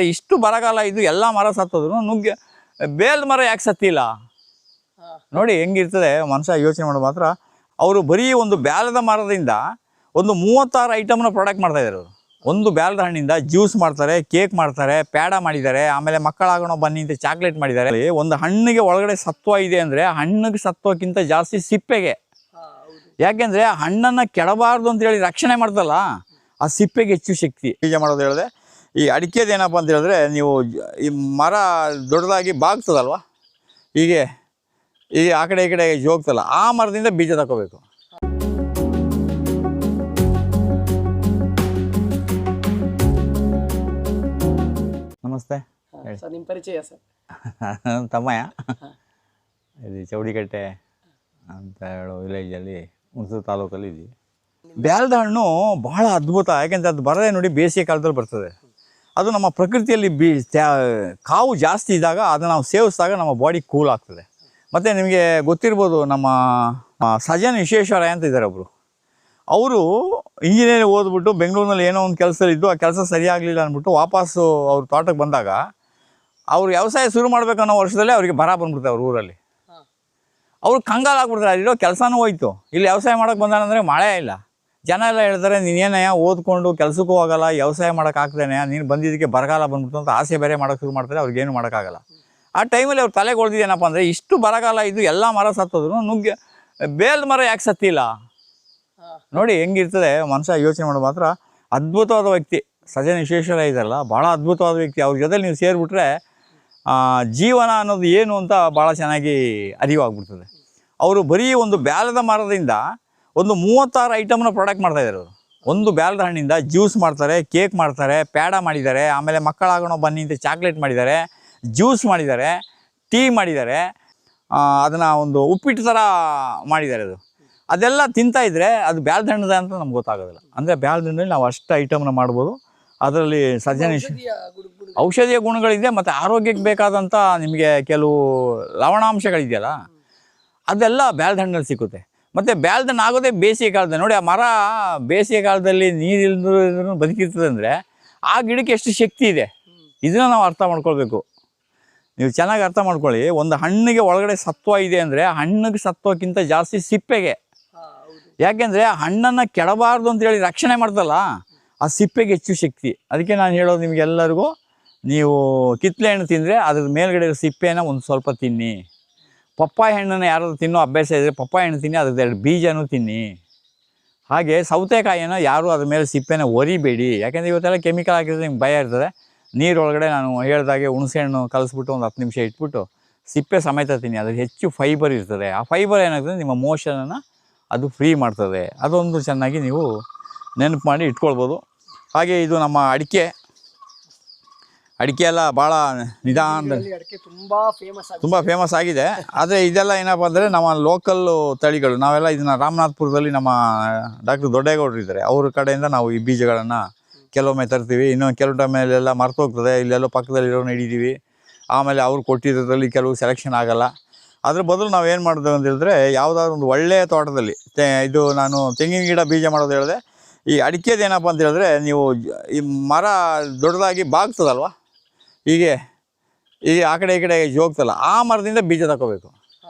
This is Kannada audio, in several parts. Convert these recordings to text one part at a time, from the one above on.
ಇಷ್ಟು ಬರಗಾಲ ಇದು ಎಲ್ಲ ಮರ ಸತ್ತೋದ್ರು ನುಗ್ಗೆ ಬೇಲ್ದ ಮರ ಯಾಕೆ ಸತ್ತಿಲ್ಲ ನೋಡಿ ಹೆಂಗಿರ್ತದೆ ಮನುಷ್ಯ ಯೋಚನೆ ಮಾಡೋದು ಮಾತ್ರ. ಅವರು ಬರೀ ಒಂದು ಬ್ಯಾಲದ ಮರದಿಂದ ಒಂದು 36 ಐಟಮ್ನ ಪ್ರಾಡಕ್ಟ್ ಮಾಡ್ತಾ ಇದ್ದಾರೆ. ಒಂದು ಬ್ಯಾಲದ ಹಣ್ಣಿಂದ ಜ್ಯೂಸ್ ಮಾಡ್ತಾರೆ, ಕೇಕ್ ಮಾಡ್ತಾರೆ, ಪ್ಯಾಡ ಮಾಡಿದ್ದಾರೆ, ಆಮೇಲೆ ಮಕ್ಕಳಾಗೋಣ ಬನ್ನಿ ಅಂತ ಚಾಕ್ಲೇಟ್ ಮಾಡಿದ್ದಾರೆ. ಒಂದು ಹಣ್ಣಿಗೆ ಒಳಗಡೆ ಸತ್ವ ಇದೆ ಅಂದರೆ ಹಣ್ಣಿಗೆ ಸತ್ವಕ್ಕಿಂತ ಜಾಸ್ತಿ ಸಿಪ್ಪೆಗೆ. ಯಾಕೆಂದರೆ ಹಣ್ಣನ್ನು ಕೆಡಬಾರ್ದು ಅಂತೇಳಿ ರಕ್ಷಣೆ ಮಾಡ್ತಲ್ಲ, ಆ ಸಿಪ್ಪೆಗೆ ಹೆಚ್ಚು ಶಕ್ತಿ. ಬೀಜ ಮಾಡೋದು ಹೇಳಿದೆ. ಈ ಅಡಿಕೆದೇನಪ್ಪ ಅಂತ ಹೇಳಿದ್ರೆ, ನೀವು ಈ ಮರ ದೊಡ್ಡದಾಗಿ ಬಾಗ್ತದಲ್ವ, ಹೀಗೆ ಈಗ ಆ ಕಡೆ ಈ ಕಡೆ ಹೋಗ್ತಲ್ಲ, ಆ ಮರದಿಂದ ಬೀಜ ತಗೋಬೇಕು. ನಮಸ್ತೆ ಸರ್, ನಿಮ್ಮ ಪರಿಚಯ ಸರ್? ತಮ್ಮಯ್ಯ, ಇದು ಚೌಡಿಕಟ್ಟೆ ಅಂತ ಹೇಳೋ ವಿಲೇಜಲ್ಲಿ ಹುಣಸೂರು ತಾಲೂಕಲ್ಲಿ ಇದ್ದೀವಿ. ಬ್ಯಾಲದ ಹಣ್ಣು ಬಹಳ ಅದ್ಭುತ. ಯಾಕೆಂದರೆ ಅದು ಬರದೇ ನೋಡಿ ಬೇಸಿಗೆ ಕಾಲದಲ್ಲಿ ಬರ್ತದೆ. ಅದು ನಮ್ಮ ಪ್ರಕೃತಿಯಲ್ಲಿ ಕಾವು ಜಾಸ್ತಿ ಇದ್ದಾಗ ಅದನ್ನು ನಾವು ಸೇವಿಸಿದಾಗ ನಮ್ಮ ಬಾಡಿ ಕೂಲ್ ಆಗ್ತದೆ. ಮತ್ತು ನಿಮಗೆ ಗೊತ್ತಿರ್ಬೋದು, ನಮ್ಮ ಸಜನ್ ವಿಶ್ವೇಶ್ವರಯ್ಯ ಅಂತ ಇದ್ದಾರೆ ಒಬ್ಬರು. ಅವರು ಇಂಜಿನಿಯರಿಂಗ್ ಓದ್ಬಿಟ್ಟು ಬೆಂಗಳೂರಿನಲ್ಲಿ ಏನೋ ಒಂದು ಕೆಲಸದಲ್ಲಿದ್ದು, ಆ ಕೆಲಸ ಸರಿಯಾಗಲಿಲ್ಲ ಅಂದ್ಬಿಟ್ಟು ವಾಪಸ್ಸು ಅವ್ರ ತೋಟಕ್ಕೆ ಬಂದಾಗ ಅವ್ರು ವ್ಯವಸಾಯ ಶುರು ಮಾಡಬೇಕನ್ನೋ ವರ್ಷದಲ್ಲೇ ಅವರಿಗೆ ಬರ ಬಂದ್ಬಿಡ್ತಾರೆ ಅವ್ರ ಊರಲ್ಲಿ. ಅವ್ರು ಕಂಗಾಲಾಗ್ಬಿಡ್ತಾರೆ, ಅಲ್ಲಿರೋ ಕೆಲಸನೂ ಹೋಯ್ತು, ಇಲ್ಲಿ ವ್ಯವಸಾಯ ಮಾಡೋಕ್ಕೆ ಬಂದಾನಂದರೆ ಮಳೆ ಇಲ್ಲ. ಜನ ಎಲ್ಲ ಹೇಳ್ತಾರೆ, ನೀನೇನಯ್ಯ ಓದ್ಕೊಂಡು ಕೆಲಸಕ್ಕೂ ಹೋಗಲ್ಲ, ವ್ಯವಸಾಯ ಮಾಡೋಕ್ಕಾಗ್ತೇನೆ, ನೀನು ಬಂದಿದ್ದಕ್ಕೆ ಬರಗಾಲ ಬಂದ್ಬಿಟ್ಟು ಅಂತ ಆಸೆ ಬೇರೆ ಮಾಡೋಕ್ಕೆ ಶುರು ಮಾಡ್ತಾರೆ. ಅವ್ರಿಗೇನು ಮಾಡೋಕ್ಕಾಗಲ್ಲ. ಆ ಟೈಮಲ್ಲಿ ಅವ್ರು ತಲೆಗೆ ಹೊಡೆದಿದ್ದೇನಪ್ಪ ಅಂದರೆ, ಇಷ್ಟು ಬರಗಾಲ ಇದು ಎಲ್ಲ ಮರ ಸತ್ತೋದ್ರು ನುಗ್ಗೆ ಬೇಲ್ದ ಮರ ಯಾಕೆ ಸತ್ತಿಲ್ಲ ನೋಡಿ ಹೆಂಗಿರ್ತದೆ ಮನುಷ್ಯ ಯೋಚನೆ ಮಾಡೋದು ಮಾತ್ರ. ಅದ್ಭುತವಾದ ವ್ಯಕ್ತಿ ಸಜನ್ ವಿಶ್ವೇಶ್ವರಯ್ಯ ಇದ್ದಾರಲ್ಲ, ಭಾಳ ಅದ್ಭುತವಾದ ವ್ಯಕ್ತಿ. ಅವ್ರ ಜೊತೆಲಿ ನೀವು ಸೇರಿಬಿಟ್ರೆ ಜೀವನ ಅನ್ನೋದು ಏನು ಅಂತ ಭಾಳ ಚೆನ್ನಾಗಿ ಅರಿವಾಗ್ಬಿಡ್ತದೆ. ಅವರು ಬರೀ ಒಂದು ಬ್ಯಾಲದ ಮರದಿಂದ ಒಂದು 36 ಐಟಮ್ನ ಪ್ರಾಡಕ್ಟ್ ಮಾಡ್ತಾಯಿದ್ದಾರೆ. ಅವರು ಒಂದು ಬ್ಯಾಲದ ಹಣ್ಣಿಂದ ಜ್ಯೂಸ್ ಮಾಡ್ತಾರೆ, ಕೇಕ್ ಮಾಡ್ತಾರೆ, ಪ್ಯಾಡ ಮಾಡಿದ್ದಾರೆ, ಆಮೇಲೆ ಮಕ್ಕಳಾಗೋಣ ಬನ್ನಿ ಅಂತ ಚಾಕ್ಲೇಟ್ ಮಾಡಿದ್ದಾರೆ, ಜ್ಯೂಸ್ ಮಾಡಿದ್ದಾರೆ, ಟೀ ಮಾಡಿದ್ದಾರೆ, ಅದನ್ನು ಒಂದು ಉಪ್ಪಿಟ್ಟು ಥರ ಮಾಡಿದ್ದಾರೆ. ಅದೆಲ್ಲ ತಿಂತಾಯಿದ್ರೆ ಅದು ಬ್ಯಾಲದ ಹಣ್ಣದ ಅಂತ ನಮ್ಗೆ ಗೊತ್ತಾಗೋದಿಲ್ಲ. ಅಂದರೆ ಬ್ಯಾಲದ ಹಣ್ಣಲ್ಲಿ ನಾವು ಅಷ್ಟು ಐಟಮ್ನ ಮಾಡ್ಬೋದು. ಅದರಲ್ಲಿ ಔಷಧೀಯ ಗುಣಗಳಿದೆ, ಮತ್ತು ಆರೋಗ್ಯಕ್ಕೆ ಬೇಕಾದಂಥ ನಿಮಗೆ ಕೆಲವು ಲವಣಾಂಶಗಳಿದೆಯಲ್ಲ, ಅದೆಲ್ಲ ಬ್ಯಾಲದ ಹಣ್ಣಲ್ಲಿ ಸಿಕ್ಕುತ್ತೆ. ಮತ್ತು ಬ್ಯಾಲದ ಹಣ್ಣು ಆಗೋದೇ ಬೇಸಿಗೆ ಕಾಲದಲ್ಲಿ. ನೋಡಿ, ಆ ಮರ ಬೇಸಿಗೆ ಕಾಲದಲ್ಲಿ ನೀರಿಲ್ಲದ್ರೂ ಬದುಕಿರ್ತದೆ ಅಂದರೆ ಆ ಗಿಡಕ್ಕೆ ಎಷ್ಟು ಶಕ್ತಿ ಇದೆ, ಇದನ್ನು ನಾವು ಅರ್ಥ ಮಾಡ್ಕೊಳ್ಬೇಕು. ನೀವು ಚೆನ್ನಾಗಿ ಅರ್ಥ ಮಾಡ್ಕೊಳ್ಳಿ. ಒಂದು ಹಣ್ಣಿಗೆ ಒಳಗಡೆ ಸತ್ವ ಇದೆ ಅಂದರೆ ಹಣ್ಣಿಗೆ ಸತ್ವಕ್ಕಿಂತ ಜಾಸ್ತಿ ಸಿಪ್ಪೆಗೆ. ಯಾಕೆಂದರೆ ಹಣ್ಣನ್ನು ಕೆಡಬಾರ್ದು ಅಂತೇಳಿ ರಕ್ಷಣೆ ಮಾಡ್ತಲ್ಲ, ಆ ಸಿಪ್ಪೆಗೆ ಹೆಚ್ಚು ಶಕ್ತಿ. ಅದಕ್ಕೆ ನಾನು ಹೇಳೋದು ನಿಮಗೆಲ್ಲರಿಗೂ, ನೀವು ಕಿತ್ತಳೆ ಹಣ್ಣು ತಿಂದರೆ ಅದ್ರ ಮೇಲ್ಗಡೆ ಸಿಪ್ಪೆನ ಒಂದು ಸ್ವಲ್ಪ ತಿನ್ನಿ. ಪಪ್ಪಾಯಿ ಹಣ್ಣನ್ನು ಯಾರಾದರೂ ತಿನ್ನೋ ಅಭ್ಯಾಸ ಇದ್ದರೆ ಪಪ್ಪಾಯಿ ಹಣ್ಣು ತಿನ್ನಿ, ಅದ್ರದ್ದು 2 ಬೀಜನೂ ತಿನ್ನಿ. ಹಾಗೆ ಸೌತೆಕಾಯಿನ ಯಾರೂ ಅದ್ರ ಮೇಲೆ ಸಿಪ್ಪೆನ ಒರಿಬೇಡಿ. ಯಾಕೆಂದರೆ ಇವತ್ತೆಲ್ಲ ಕೆಮಿಕಲ್ ಹಾಕಿದ್ರೆ ನಿಮ್ಗೆ ಭಯ ಇರ್ತದೆ. ನೀರೊಳಗಡೆ ನಾನು ಹೇಳಿದಾಗೆ ಹುಣಸೆ ಹಣ್ಣು ಕಲಿಸ್ಬಿಟ್ಟು ಒಂದು 10 ನಿಮಿಷ ಇಟ್ಬಿಟ್ಟು ಸಿಪ್ಪೆ ಸಮೇತ ತಿನ್ನಿ. ಅದ್ರ ಹೆಚ್ಚು ಫೈಬರ್ ಇರ್ತದೆ. ಆ ಫೈಬರ್ ಏನಾಗ್ತದೆ, ನಿಮ್ಮ ಮೋಷನನ್ನು ಅದು ಫ್ರೀ ಮಾಡ್ತದೆ. ಅದೊಂದು ಚೆನ್ನಾಗಿ ನೀವು ನೆನಪು ಮಾಡಿ ಇಟ್ಕೊಳ್ಬೋದು. ಹಾಗೆ ಇದು ನಮ್ಮ ಅಡಿಕೆ ಎಲ್ಲ ಭಾಳ ನಿಧಾನದಲ್ಲಿ ತುಂಬ ಫೇಮಸ್ ಆಗಿದೆ. ಆದರೆ ಇದೆಲ್ಲ ಏನಪ್ಪ ಅಂದರೆ ನಮ್ಮ ಲೋಕಲ್ಲು ತಳಿಗಳು. ನಾವೆಲ್ಲ ಇದನ್ನು ರಾಮನಾಥ್ಪುರದಲ್ಲಿ ನಮ್ಮ ಡಾಕ್ಟರ್ ದೊಡ್ಡೇಗೌಡರು ಇದ್ದಾರೆ, ಅವ್ರ ಕಡೆಯಿಂದ ನಾವು ಈ ಬೀಜಗಳನ್ನು ಕೆಲವೊಮ್ಮೆ ತರ್ತೀವಿ. ಇನ್ನು ಕೆಲವು ಟೈಮಲ್ಲೆಲ್ಲ ಮರ್ತೋಗ್ತದೆ, ಇಲ್ಲೆಲ್ಲೋ ಪಕ್ಕದಲ್ಲಿರೋನು ಹಿಡಿದೀವಿ. ಆಮೇಲೆ ಅವ್ರು ಕೊಟ್ಟಿರೋದ್ರಲ್ಲಿ ಕೆಲವು ಸೆಲೆಕ್ಷನ್ ಆಗೋಲ್ಲ. ಅದ್ರ ಬದಲು ನಾವು ಏನು ಮಾಡೋದು ಅಂತ ಹೇಳಿದ್ರೆ, ಯಾವುದಾದ್ರು ಒಂದು ಒಳ್ಳೆಯ ತೋಟದಲ್ಲಿ ಇದು ನಾನು ತೆಂಗಿನ ಗಿಡ ಬೀಜ ಮಾಡೋದು ಹೇಳಿದೆ. ಈ ಅಡಿಕೆದೇನಪ್ಪ ಅಂತ ಹೇಳಿದ್ರೆ, ನೀವು ಈ ಮರ ದೊಡ್ಡದಾಗಿ ಬಾಗ್ತದಲ್ವ, ಹೀಗೆ ಈಗ ಆ ಕಡೆ ಈ ಕಡೆ ಹೋಗ್ತಲ್ಲ, ಆ ಮರದಿಂದ ಬೀಜ ತಗೋಬೇಕು.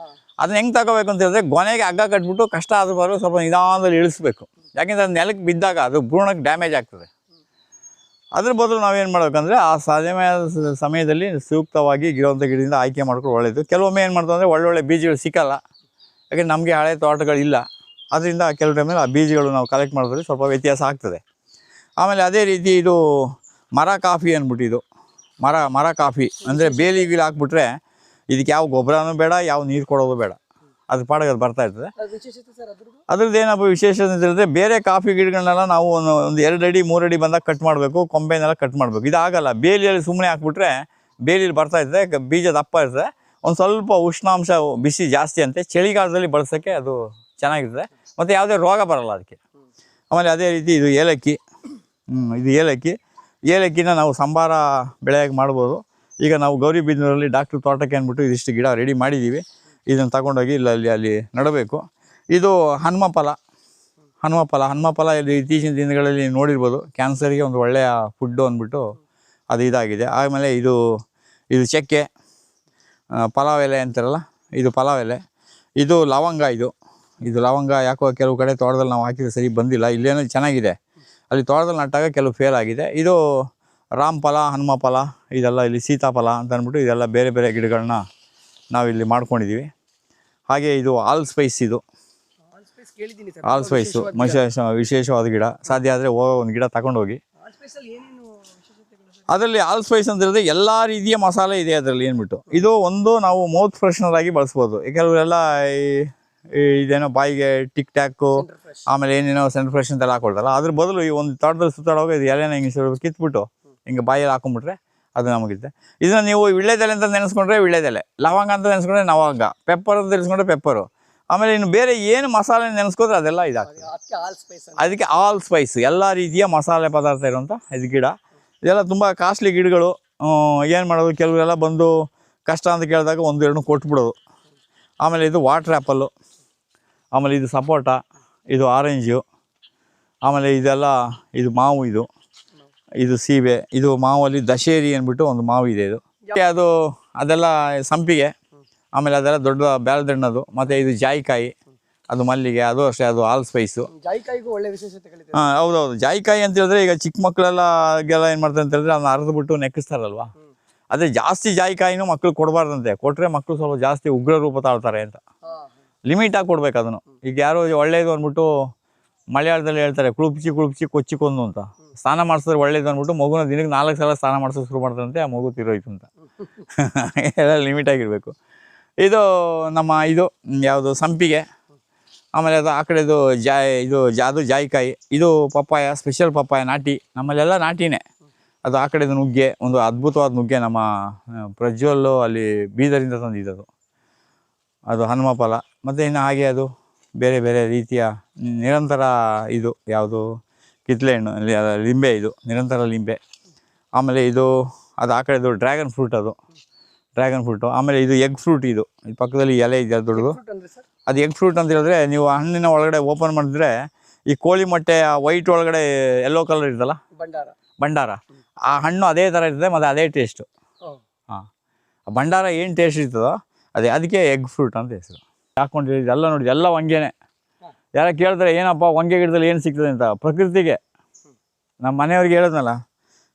ಅದನ್ನ ಹೆಂಗೆ ತಗೋಬೇಕು ಅಂತ ಹೇಳಿದ್ರೆ, ಗೊನೆಗೆ ಹಗ್ಗ ಕಟ್ಬಿಟ್ಟು ಕಷ್ಟ ಆದರೂ ಬರೋ ಸ್ವಲ್ಪ ನಿಧಾನದಲ್ಲಿ ಇಳಿಸ್ಬೇಕು. ಯಾಕೆಂದರೆ ಅದು ನೆಲಕ್ಕೆ ಬಿದ್ದಾಗ ಅದು ಭ್ರೂಣಕ್ಕೆ ಡ್ಯಾಮೇಜ್ ಆಗ್ತದೆ. ಅದ್ರ ಬದಲು ನಾವೇನು ಮಾಡಬೇಕಂದ್ರೆ, ಆ ಸಮಯದಲ್ಲಿ ಸೂಕ್ತವಾಗಿ ಗಿಡದಿಂದ ಆಯ್ಕೆ ಮಾಡ್ಕೊಂಡು ಒಳ್ಳೆಯದು. ಕೆಲವೊಮ್ಮೆ ಏನು ಮಾಡ್ತೀವಿ ಅಂದರೆ, ಒಳ್ಳೊಳ್ಳೆ ಬೀಜಗಳು ಸಿಕ್ಕಲ್ಲ. ಯಾಕೆಂದರೆ ನಮಗೆ ಹಳೆ ತೋಟಗಳಿಲ್ಲ. ಅದರಿಂದ ಕೆಲವು ಟೈಮಲ್ಲಿ ಆ ಬೀಜಗಳು ನಾವು ಕಲೆಕ್ಟ್ ಮಾಡೋದ್ರಲ್ಲಿ ಸ್ವಲ್ಪ ವ್ಯತ್ಯಾಸ ಆಗ್ತದೆ. ಆಮೇಲೆ ಅದೇ ರೀತಿ ಇದು ಮರ ಕಾಫಿ ಅಂದ್ಬಿಟ್ಟು, ಇದು ಮರ ಕಾಫಿ ಅಂದರೆ ಬೇಲಿ ಗೀಲಿ ಹಾಕ್ಬಿಟ್ರೆ ಇದಕ್ಕೆ ಯಾವ ಗೊಬ್ಬರನೂ ಬೇಡ, ಯಾವ ನೀರು ಕೊಡೋದು ಬೇಡ, ಅದ್ರ ಪಾಡಿಗೆ ಅದು ಬರ್ತಾ ಇರ್ತದೆ. ಅದ್ರದ್ದು ಏನಪ್ಪ ವಿಶೇಷತೆ ಅಂತ ಹೇಳಿದ್ರೆ, ಬೇರೆ ಕಾಫಿ ಗಿಡಗಳನ್ನೆಲ್ಲ ನಾವು ಒಂದು 2 ಅಡಿ 3 ಅಡಿ ಬಂದಾಗ ಕಟ್ ಮಾಡಬೇಕು, ಕೊಂಬೆನೆಲ್ಲ ಕಟ್ ಮಾಡಬೇಕು. ಇದಾಗಲ್ಲ, ಬೇಲಿಯಲ್ಲಿ ಸುಮ್ಮನೆ ಹಾಕ್ಬಿಟ್ರೆ ಬೇಲಿಯಲ್ಲಿ ಬರ್ತಾ ಇರ್ತದೆ, ಬೀಜ ದಪ್ಪ ಇರ್ತದೆ, ಒಂದು ಸ್ವಲ್ಪ ಉಷ್ಣಾಂಶ ಬಿಸಿ ಜಾಸ್ತಿ ಅಂತೆ, ಚಳಿಗಾಲದಲ್ಲಿ ಬಳಸೋಕ್ಕೆ ಅದು ಚೆನ್ನಾಗಿರ್ತದೆ, ಮತ್ತು ಯಾವುದೇ ರೋಗ ಬರಲ್ಲ ಅದಕ್ಕೆ. ಆಮೇಲೆ ಅದೇ ರೀತಿ ಇದು ಏಲಕ್ಕಿ. ಇದು ಏಲಕ್ಕಿನ ನಾವು ಸಂಬಾರ ಬೆಳೆಯಾಗಿ ಮಾಡ್ಬೋದು. ಈಗ ನಾವು ಗೌರಿಬಿದನೂರಲ್ಲಿ ಡಾಕ್ಟ್ರ್ ತೋಟಕ್ಕೆ ಅಂದ್ಬಿಟ್ಟು ಇದಿಷ್ಟು ಗಿಡ ರೆಡಿ ಮಾಡಿದ್ದೀವಿ. ಇದನ್ನು ತಗೊಂಡೋಗಿ ಅಲ್ಲಿ ನೆಡಬೇಕು. ಇದು ಹನುಮಫಲ. ಇಲ್ಲಿ ಇತ್ತೀಚಿನ ದಿನಗಳಲ್ಲಿ ನೋಡಿರ್ಬೋದು, ಕ್ಯಾನ್ಸರಿಗೆ ಒಂದು ಒಳ್ಳೆಯ ಫುಡ್ಡು ಅಂದ್ಬಿಟ್ಟು ಅದು ಇದಾಗಿದೆ. ಆಮೇಲೆ ಇದು ಚಕ್ಕೆ, ಪಲಾವ್ ಎಲೆ ಅಂತಾರಲ್ಲ, ಇದು ಪಲಾವ್ ಎಲೆ. ಇದು ಲವಂಗ. ಇದು ಲವಂಗ ಯಾಕೋ ಕೆಲವು ಕಡೆ ತೋಟದಲ್ಲಿ ನಾವು ಹಾಕಿದ್ರೆ ಸರಿ ಬಂದಿಲ್ಲ. ಇಲ್ಲೇನೋ ಚೆನ್ನಾಗಿದೆ, ಅಲ್ಲಿ ತೋಟದಲ್ಲಿ ನಟ್ಟಾಗ ಕೆಲವು ಫೇಲ್ ಆಗಿದೆ. ಇದು ರಾಮಫಲ, ಹನುಮ ಫಲ, ಇದೆಲ್ಲ ಇಲ್ಲಿ ಸೀತಾಫಲ ಅಂತ ಅಂದ್ಬಿಟ್ಟು ಇದೆಲ್ಲ ಬೇರೆ ಬೇರೆ ಗಿಡಗಳನ್ನ ನಾವಿಲ್ಲಿ ಮಾಡ್ಕೊಂಡಿದ್ದೀವಿ. ಹಾಗೆ ಇದು ಆಲ್ ಸ್ಪೈಸ್. ಇದು ಆಲ್ ಸ್ಪೈಸು ವಿಶೇಷವಾದ ಗಿಡ. ಸಾಧ್ಯ ಆದರೆ ಒಂದು ಗಿಡ ತಗೊಂಡೋಗಿ. ಅದರಲ್ಲಿ ಆಲ್ ಸ್ಪೈಸ್ ಅಂತ ಹೇಳಿದ್ರೆ ಎಲ್ಲ ರೀತಿಯ ಮಸಾಲೆ ಇದೆ ಅದರಲ್ಲಿ ಏನ್ಬಿಟ್ಟು. ಇದು ಒಂದು ನಾವು ಮೌತ್ ಫ್ರೆಶ್ನರ್ ಆಗಿ ಬಳಸ್ಬೋದು. ಕೆಲವರೆಲ್ಲ ಇದೇನೋ ಬಾಯಿಗೆ ಟಿಕ್ ಟ್ಯಾಕು, ಆಮೇಲೆ ಏನೇನೋ ಸೆಂಟ್ ಫ್ರೆಶ್ ಅಂತೆಲ್ಲ ಹಾಕೊಳ್ತಾರಲ್ಲ, ಅದ್ರ ಬದಲು ಈ ಒಂದು ತೋಟದಲ್ಲಿ ಸುತ್ತಾಡುವಾಗ ಇದು ಎಲೆನ ಹಿಂಗೆ ಕಿತ್ಬಿಟ್ಟು ಹಿಂಗೆ ಬಾಯಲ್ಲಿ ಹಾಕೊಂಡ್ಬಿಟ್ರೆ ಅದು ನಮಗಿರುತ್ತೆ. ಇದನ್ನು ನೀವು ವಿಳ್ಳೆದೆಲೆ ಅಂತ ನೆನೆಸ್ಕೊಂಡ್ರೆ ವಿಳ್ಳೆದೆಲೆ, ಲವಂಗ ಅಂತ ನೆನೆಸ್ಕೊಂಡ್ರೆ ಲವಂಗ, ಪೆಪ್ಪರ್ ಅಂತ ನೆನೆಸ್ಕೊಂಡ್ರೆ ಪೆಪ್ಪರು, ಆಮೇಲೆ ಇನ್ನು ಬೇರೆ ಏನು ಮಸಾಲೆ ನೆನೆಸ್ಕೊಂಡ್ರೆ ಅದೆಲ್ಲ ಇದಾಗ್ತದೆ. ಅದಕ್ಕೆ ಆಲ್ ಸ್ಪೈಸ್, ಎಲ್ಲ ರೀತಿಯ ಮಸಾಲೆ ಪದಾರ್ಥ ಇರುವಂಥ ಇದು ಗಿಡ. ಇದೆಲ್ಲ ತುಂಬ ಕಾಸ್ಟ್ಲಿ ಗಿಡಗಳು. ಏನು ಮಾಡೋದು, ಕೆಲವರೆಲ್ಲ ಬಂದು ಕಷ್ಟ ಅಂತ ಕೇಳಿದಾಗ ಒಂದು ಎರಡು ಕೊಟ್ಬಿಡೋದು. ಆಮೇಲೆ ಇದು ವಾಟರ್ ಆ್ಯಪಲ್ಲು, ಆಮೇಲೆ ಇದು ಸಪೋಟ, ಇದು ಆರೆಂಜು, ಆಮೇಲೆ ಇದೆಲ್ಲ ಇದು ಮಾವು, ಇದು ಸೀಬೆ, ಇದು ಮಾವಲ್ಲಿ ದಶೇರಿ ಅಂದ್ಬಿಟ್ಟು ಒಂದು ಮಾವು ಇದೆ. ಇದು ಅದೆಲ್ಲ ಸಂಪಿಗೆ, ಆಮೇಲೆ ಅದೆಲ್ಲ ದೊಡ್ಡ ಬ್ಯಾಲ್ದಣ್ಣದು, ಮತ್ತು ಇದು ಜಾಯಿಕಾಯಿ, ಅದು ಮಲ್ಲಿಗೆ, ಅದು ಅಷ್ಟೇ, ಅದು ಆಲ್ ಸ್ಪೈಸು. ಜಾಯಿಕಾಯಿಗೂ ಒಳ್ಳೆ ವಿಶೇಷತೆ. ಹಾಂ ಹೌದೌದು. ಜಾಯಿಕಾಯಿ ಅಂತ ಹೇಳಿದ್ರೆ ಈಗ ಚಿಕ್ಕ ಮಕ್ಕಳೆಲ್ಲ ಏನು ಮಾಡ್ತಾರೆ ಅಂತ ಹೇಳಿದ್ರೆ ಅದನ್ನ ಅರ್ದ್ಬಿಟ್ಟು ನೆಕ್ಕಿಸ್ತಾರಲ್ವ. ಅದೇ ಜಾಸ್ತಿ ಜಾಯಿಕಾಯಿನೂ ಮಕ್ಳು ಕೊಡಬಾರ್ದಂತೆ. ಕೊಟ್ಟರೆ ಮಕ್ಕಳು ಸ್ವಲ್ಪ ಜಾಸ್ತಿ ಉಗ್ರ ರೂಪ ತಾಳ್ತಾರೆ ಅಂತ. ಲಿಮಿಟಾಗಿ ಕೊಡ್ಬೇಕು ಅದನ್ನು. ಈಗ ಯಾರೋ ಒಳ್ಳೇದು ಅಂದ್ಬಿಟ್ಟು ಮಲಯಾಳದಲ್ಲಿ ಹೇಳ್ತಾರೆ ಕುಳುಪ್ಚಿ ಕೊಚ್ಚಿಕೊಂದು ಅಂತ. ಸ್ನಾನ ಮಾಡಿಸಿದ್ರೆ ಒಳ್ಳೇದು ಅಂದ್ಬಿಟ್ಟು ಮಗುನ ದಿನಕ್ಕೆ 4 ಸಲ ಸ್ನಾನ ಮಾಡಿಸೋಕೆ ಶುರು ಮಾಡ್ತಾರಂತೆ, ಆ ಮಗು ತಿರೋಯ್ತು ಅಂತ. ಎಲ್ಲ ಲಿಮಿಟಾಗಿರಬೇಕು. ಇದು ನಮ್ಮ ಯಾವುದು ಸಂಪಿಗೆ, ಆಮೇಲೆ ಅದು ಆ ಕಡೆದು ಅದು ಜಾಯಿಕಾಯಿ, ಇದು ಪಪ್ಪಾಯ, ಸ್ಪೆಷಲ್ ಪಪ್ಪಾಯ, ನಾಟಿ, ನಮ್ಮಲ್ಲೆಲ್ಲ ನಾಟಿನೇ. ಅದು ಆ ಕಡೆದು ನುಗ್ಗೆ, ಒಂದು ಅದ್ಭುತವಾದ ನುಗ್ಗೆ, ನಮ್ಮ ಪ್ರಜ್ವಲ್ಲು ಅಲ್ಲಿ ಬೀದರಿಂದ ತಂದಿದ್ದದು, ಅದು ಹನುಮ ಫಲ. ಮತ್ತು ಇನ್ನು ಹಾಗೆ ಅದು ಬೇರೆ ಬೇರೆ ರೀತಿಯ ನಿರಂತರ ಯಾವುದು ಕಿತ್ತಳೆ ಹಣ್ಣು, ಲಿಂಬೆ, ನಿರಂತರ ಲಿಂಬೆ. ಆಮೇಲೆ ಅದು ಆ ಕಡೆದು ಡ್ರ್ಯಾಗನ್ ಫ್ರೂಟು. ಆಮೇಲೆ ಇದು ಎಗ್ ಫ್ರೂಟ್. ಇದು ಪಕ್ಕದಲ್ಲಿ ಎಲೆ ಇದೆ ದೊಡ್ಡದು, ಅದು ಎಗ್ ಫ್ರೂಟ್ ಅಂತ ಹೇಳಿದ್ರೆ ನೀವು ಹಣ್ಣಿನ ಒಳಗಡೆ ಓಪನ್ ಮಾಡಿದ್ರೆ ಈ ಕೋಳಿ ಮೊಟ್ಟೆ ವೈಟ್ ಒಳಗಡೆ ಯೆಲ್ಲೋ ಕಲರ್ ಇರ್ತಲ್ಲ, ಭಂಡಾರ, ಆ ಹಣ್ಣು ಅದೇ ಥರ ಇರ್ತದೆ ಮತ್ತು ಅದೇ ಟೇಸ್ಟು. ಹಾಂ, ಭಂಡಾರ ಏನು ಟೇಸ್ಟ್ ಇರ್ತದೋ ಅದಕ್ಕೆ ಎಗ್ ಫ್ರೂಟ್ ಅಂತ ಹೆಸರು. ಹಾಕ್ಕೊಂಡಿದ್ದು ಎಲ್ಲ ನೋಡಿ, ಎಲ್ಲ ವಂಗೆನೇ. ಯಾರ ಕೇಳ್ತಾರೆ ಏನಪ್ಪ ವಂಗೆ ಗಿಡದಲ್ಲಿ ಏನು ಸಿಗ್ತದೆ ಅಂತ, ಪ್ರಕೃತಿಗೆ. ನಮ್ಮ ಮನೆಯವ್ರಿಗೆ ಹೇಳಿದ್ನಲ್ಲ,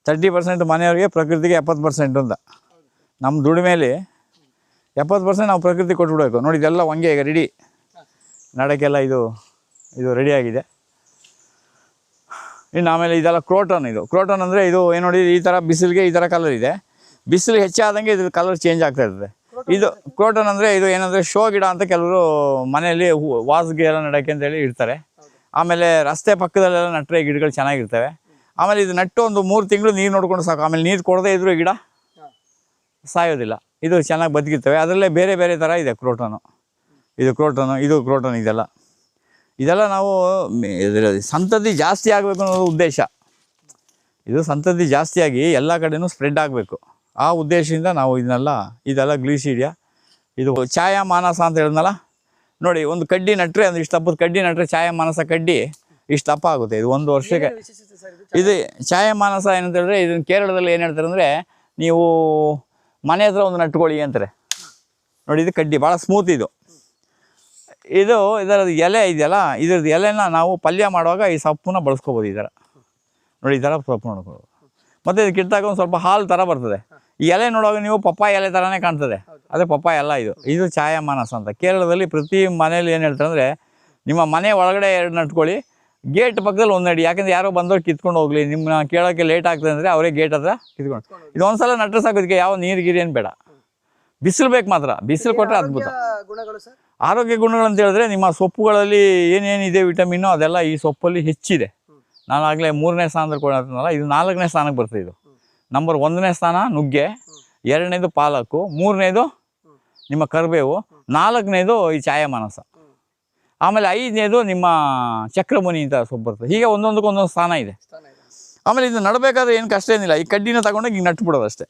30% ಮನೆಯವ್ರಿಗೆ, ಪ್ರಕೃತಿಗೆ 70% ಅಂತ. ನಮ್ಮ ದುಡಿಮೇಲಿ 70% ನಾವು ಪ್ರಕೃತಿ ಕೊಟ್ಬಿಡ್ಬೇಕು. ನೋಡಿ ಇದೆಲ್ಲ ವಂಗೆ ಈಗ ರೆಡಿ, ನಡಕ್ಕೆಲ್ಲ ಇದು ರೆಡಿಯಾಗಿದೆ. ಇನ್ನು ಆಮೇಲೆ ಇದೆಲ್ಲ ಕ್ರೋಟನ್ ಅಂದರೆ ಏನು ನೋಡಿ, ಈ ಥರ ಬಿಸಿಲಿಗೆ ಈ ಥರ ಕಲರ್ ಇದೆ. ಬಿಸಿಲು ಹೆಚ್ಚಾದಂಗೆ ಇದ್ರ ಕಲರ್ ಚೇಂಜ್ ಆಗ್ತಾ ಇರ್ತದೆ. ಇದು ಕ್ರೋಟನ್ ಅಂದರೆ ಏನಂದರೆ ಶೋ ಗಿಡ ಅಂತ ಕೆಲವರು ಮನೆಯಲ್ಲಿ ವಾಸ್ಗೆ ಎಲ್ಲ ನಡಕ್ಕೆ ಅಂತೇಳಿ ಇಡ್ತಾರೆ. ಆಮೇಲೆ ರಸ್ತೆ ಪಕ್ಕದಲ್ಲೆಲ್ಲ ನಟ್ಟರೆ ಗಿಡಗಳು ಚೆನ್ನಾಗಿರ್ತವೆ. ಆಮೇಲೆ ಇದು ನಟ್ಟು ಒಂದು 3 ತಿಂಗಳು ನೀರು ನೋಡ್ಕೊಂಡು ಸಾಕು. ಆಮೇಲೆ ನೀರು ಕೊಡದೇ ಇದ್ರೂ ಗಿಡ ಸಾಯೋದಿಲ್ಲ, ಇದು ಚೆನ್ನಾಗಿ ಬದುಕಿರ್ತವೆ. ಅದರಲ್ಲೇ ಬೇರೆ ಬೇರೆ ಥರ ಇದೆ ಕ್ರೋಟನು, ಇದೆಲ್ಲ ನಾವು ಸಂತತಿ ಜಾಸ್ತಿ ಆಗಬೇಕು ಅನ್ನೋದು ಉದ್ದೇಶ. ಇದು ಸಂತತಿ ಜಾಸ್ತಿಯಾಗಿ ಎಲ್ಲ ಕಡೆಯೂ ಸ್ಪ್ರೆಡ್ ಆಗಬೇಕು. ಆ ಉದ್ದೇಶದಿಂದ ನಾವು ಇದೆಲ್ಲ ಗ್ಲೀಸಿಡಿಯಾ, ಇದು ಛಾಯಾಮಾನಸ ಅಂತ ಹೇಳಿದ್ನಲ್ಲ. ನೋಡಿ, ಒಂದು ಕಡ್ಡಿ ನಟ್ಟರೆ, ಒಂದು ಇಷ್ಟು ದಪ್ಪದ ಕಡ್ಡಿ ನಟ್ಟರೆ ಛಾಯಾಮಾನಸ ಕಡ್ಡಿ ಇಷ್ಟು ದಪ್ಪ ಆಗುತ್ತೆ. ಇದು 1 ವರ್ಷಕ್ಕೆ. ಇದು ಛಾಯಾಮಾನಸ ಏನಂತ ಹೇಳಿದ್ರೆ, ಇದನ್ನು ಕೇರಳದಲ್ಲಿ ಏನು ಹೇಳ್ತಾರೆ ಅಂದರೆ, ನೀವು ಮನೆ ಹತ್ರ ಒಂದು ನಟ್ಕೊಳ್ಳಿ ಅಂತಾರೆ. ನೋಡಿ, ಇದು ಕಡ್ಡಿ ಭಾಳ ಸ್ಮೂತ್. ಇದರದ್ದು ಎಲೆ ಇದೆಯಲ್ಲ, ಇದ್ರದ್ದು ಎಲೆನ ನಾವು ಪಲ್ಯ ಮಾಡುವಾಗ ಈ ಸೊಪ್ಪನ್ನ ಬಳಸ್ಕೋಬೋದು. ಈ ಥರ ನೋಡಿ, ಈ ಥರ ಸೊಪ್ಪು ನೋಡ್ಕೋಬೋದು. ಮತ್ತು ಇದು ಕಿತ್ತಾಗ ಒಂದು ಸ್ವಲ್ಪ ಹಾಲು ಥರ ಬರ್ತದೆ. ಈ ಎಲೆ ನೋಡುವಾಗ ನೀವು ಪಪ್ಪಾಯ ಎಲೆ ಥರನೇ ಕಾಣ್ತದೆ, ಅದೇ ಪಪ್ಪಾಯ ಅಲ್ಲ. ಇದು ಛಾಯಾಮಾನಸ ಅಂತ. ಕೇರಳದಲ್ಲಿ ಪ್ರತಿ ಮನೇಲಿ ಏನು ಹೇಳ್ತಾರೆ ಅಂದರೆ, ನಿಮ್ಮ ಮನೆ ಒಳಗಡೆ 2 ನಟ್ಕೊಳ್ಳಿ, ಗೇಟ್ ಪಕ್ಕದಲ್ಲಿ 1 ಅಡಿ. ಯಾಕೆಂದರೆ ಯಾರೋ ಬಂದವ್ರು ಕಿತ್ಕೊಂಡು ಹೋಗಲಿ, ನಿಮ್ಮನ್ನ ಕೇಳೋಕ್ಕೆ ಲೇಟ್ ಆಗ್ತದೆ ಅಂದರೆ ಅವರೇ ಗೇಟ್ ಹತ್ರ ಕಿತ್ಕೊಂಡು. ಇದು ಒಂದ್ಸಲ ನಟ್ರೆ ಸಾಕು, ಇದಕ್ಕೆ ಯಾವ ನೀರು ಏನು ಬೇಡ, ಬಿಸಿಲು ಬೇಕು ಮಾತ್ರ. ಬಿಸಿಲು ಕೊಟ್ಟರೆ ಅದ್ಭುತ. ಆರೋಗ್ಯ ಗುಣಗಳು ಅಂತ ಹೇಳಿದ್ರೆ, ನಿಮ್ಮ ಸೊಪ್ಪುಗಳಲ್ಲಿ ಏನೇನಿದೆ ವಿಟಮಿನ್ನು ಅದೆಲ್ಲ ಈ ಸೊಪ್ಪಲ್ಲಿ ಹೆಚ್ಚಿದೆ. ನಾನು ಆಗಲೇ 3ನೇ ಸ್ಥಾನದಲ್ಲಿ ಕೊಡೋಲ್ಲ, ಇದು 4ನೇ ಸ್ಥಾನಕ್ಕೆ ಬರ್ತದೆ. ಇದು ನಂಬರ್ 1ನೇ ಸ್ಥಾನ ನುಗ್ಗೆ, 2ನೇದು ಪಾಲಕ್ಕು, 3ನೇದು ನಿಮ್ಮ ಕರಿಬೇವು, 4ನೇದು ಈ ಛಾಯಾಮಾನಸ, ಆಮೇಲೆ 5ನೇದು ನಿಮ್ಮ ಚಕ್ರಮುನಿ ಅಂತ ಸೊಪ್ಪು ಬರ್ತದೆ. ಹೀಗೆ ಒಂದೊಂದಕ್ಕೊಂದೊಂದು ಸ್ಥಾನ ಇದೆ. ಆಮೇಲೆ ಇದು ನಡಬೇಕಾದ್ರೆ ಏನು ಕಷ್ಟ ಏನಿಲ್ಲ, ಈ ಕಡ್ಡಿನ ತಗೊಂಡೋಗಿ ಹಿಂಗೆ ನಟ್ಬಿಡೋದು ಅಷ್ಟೇ,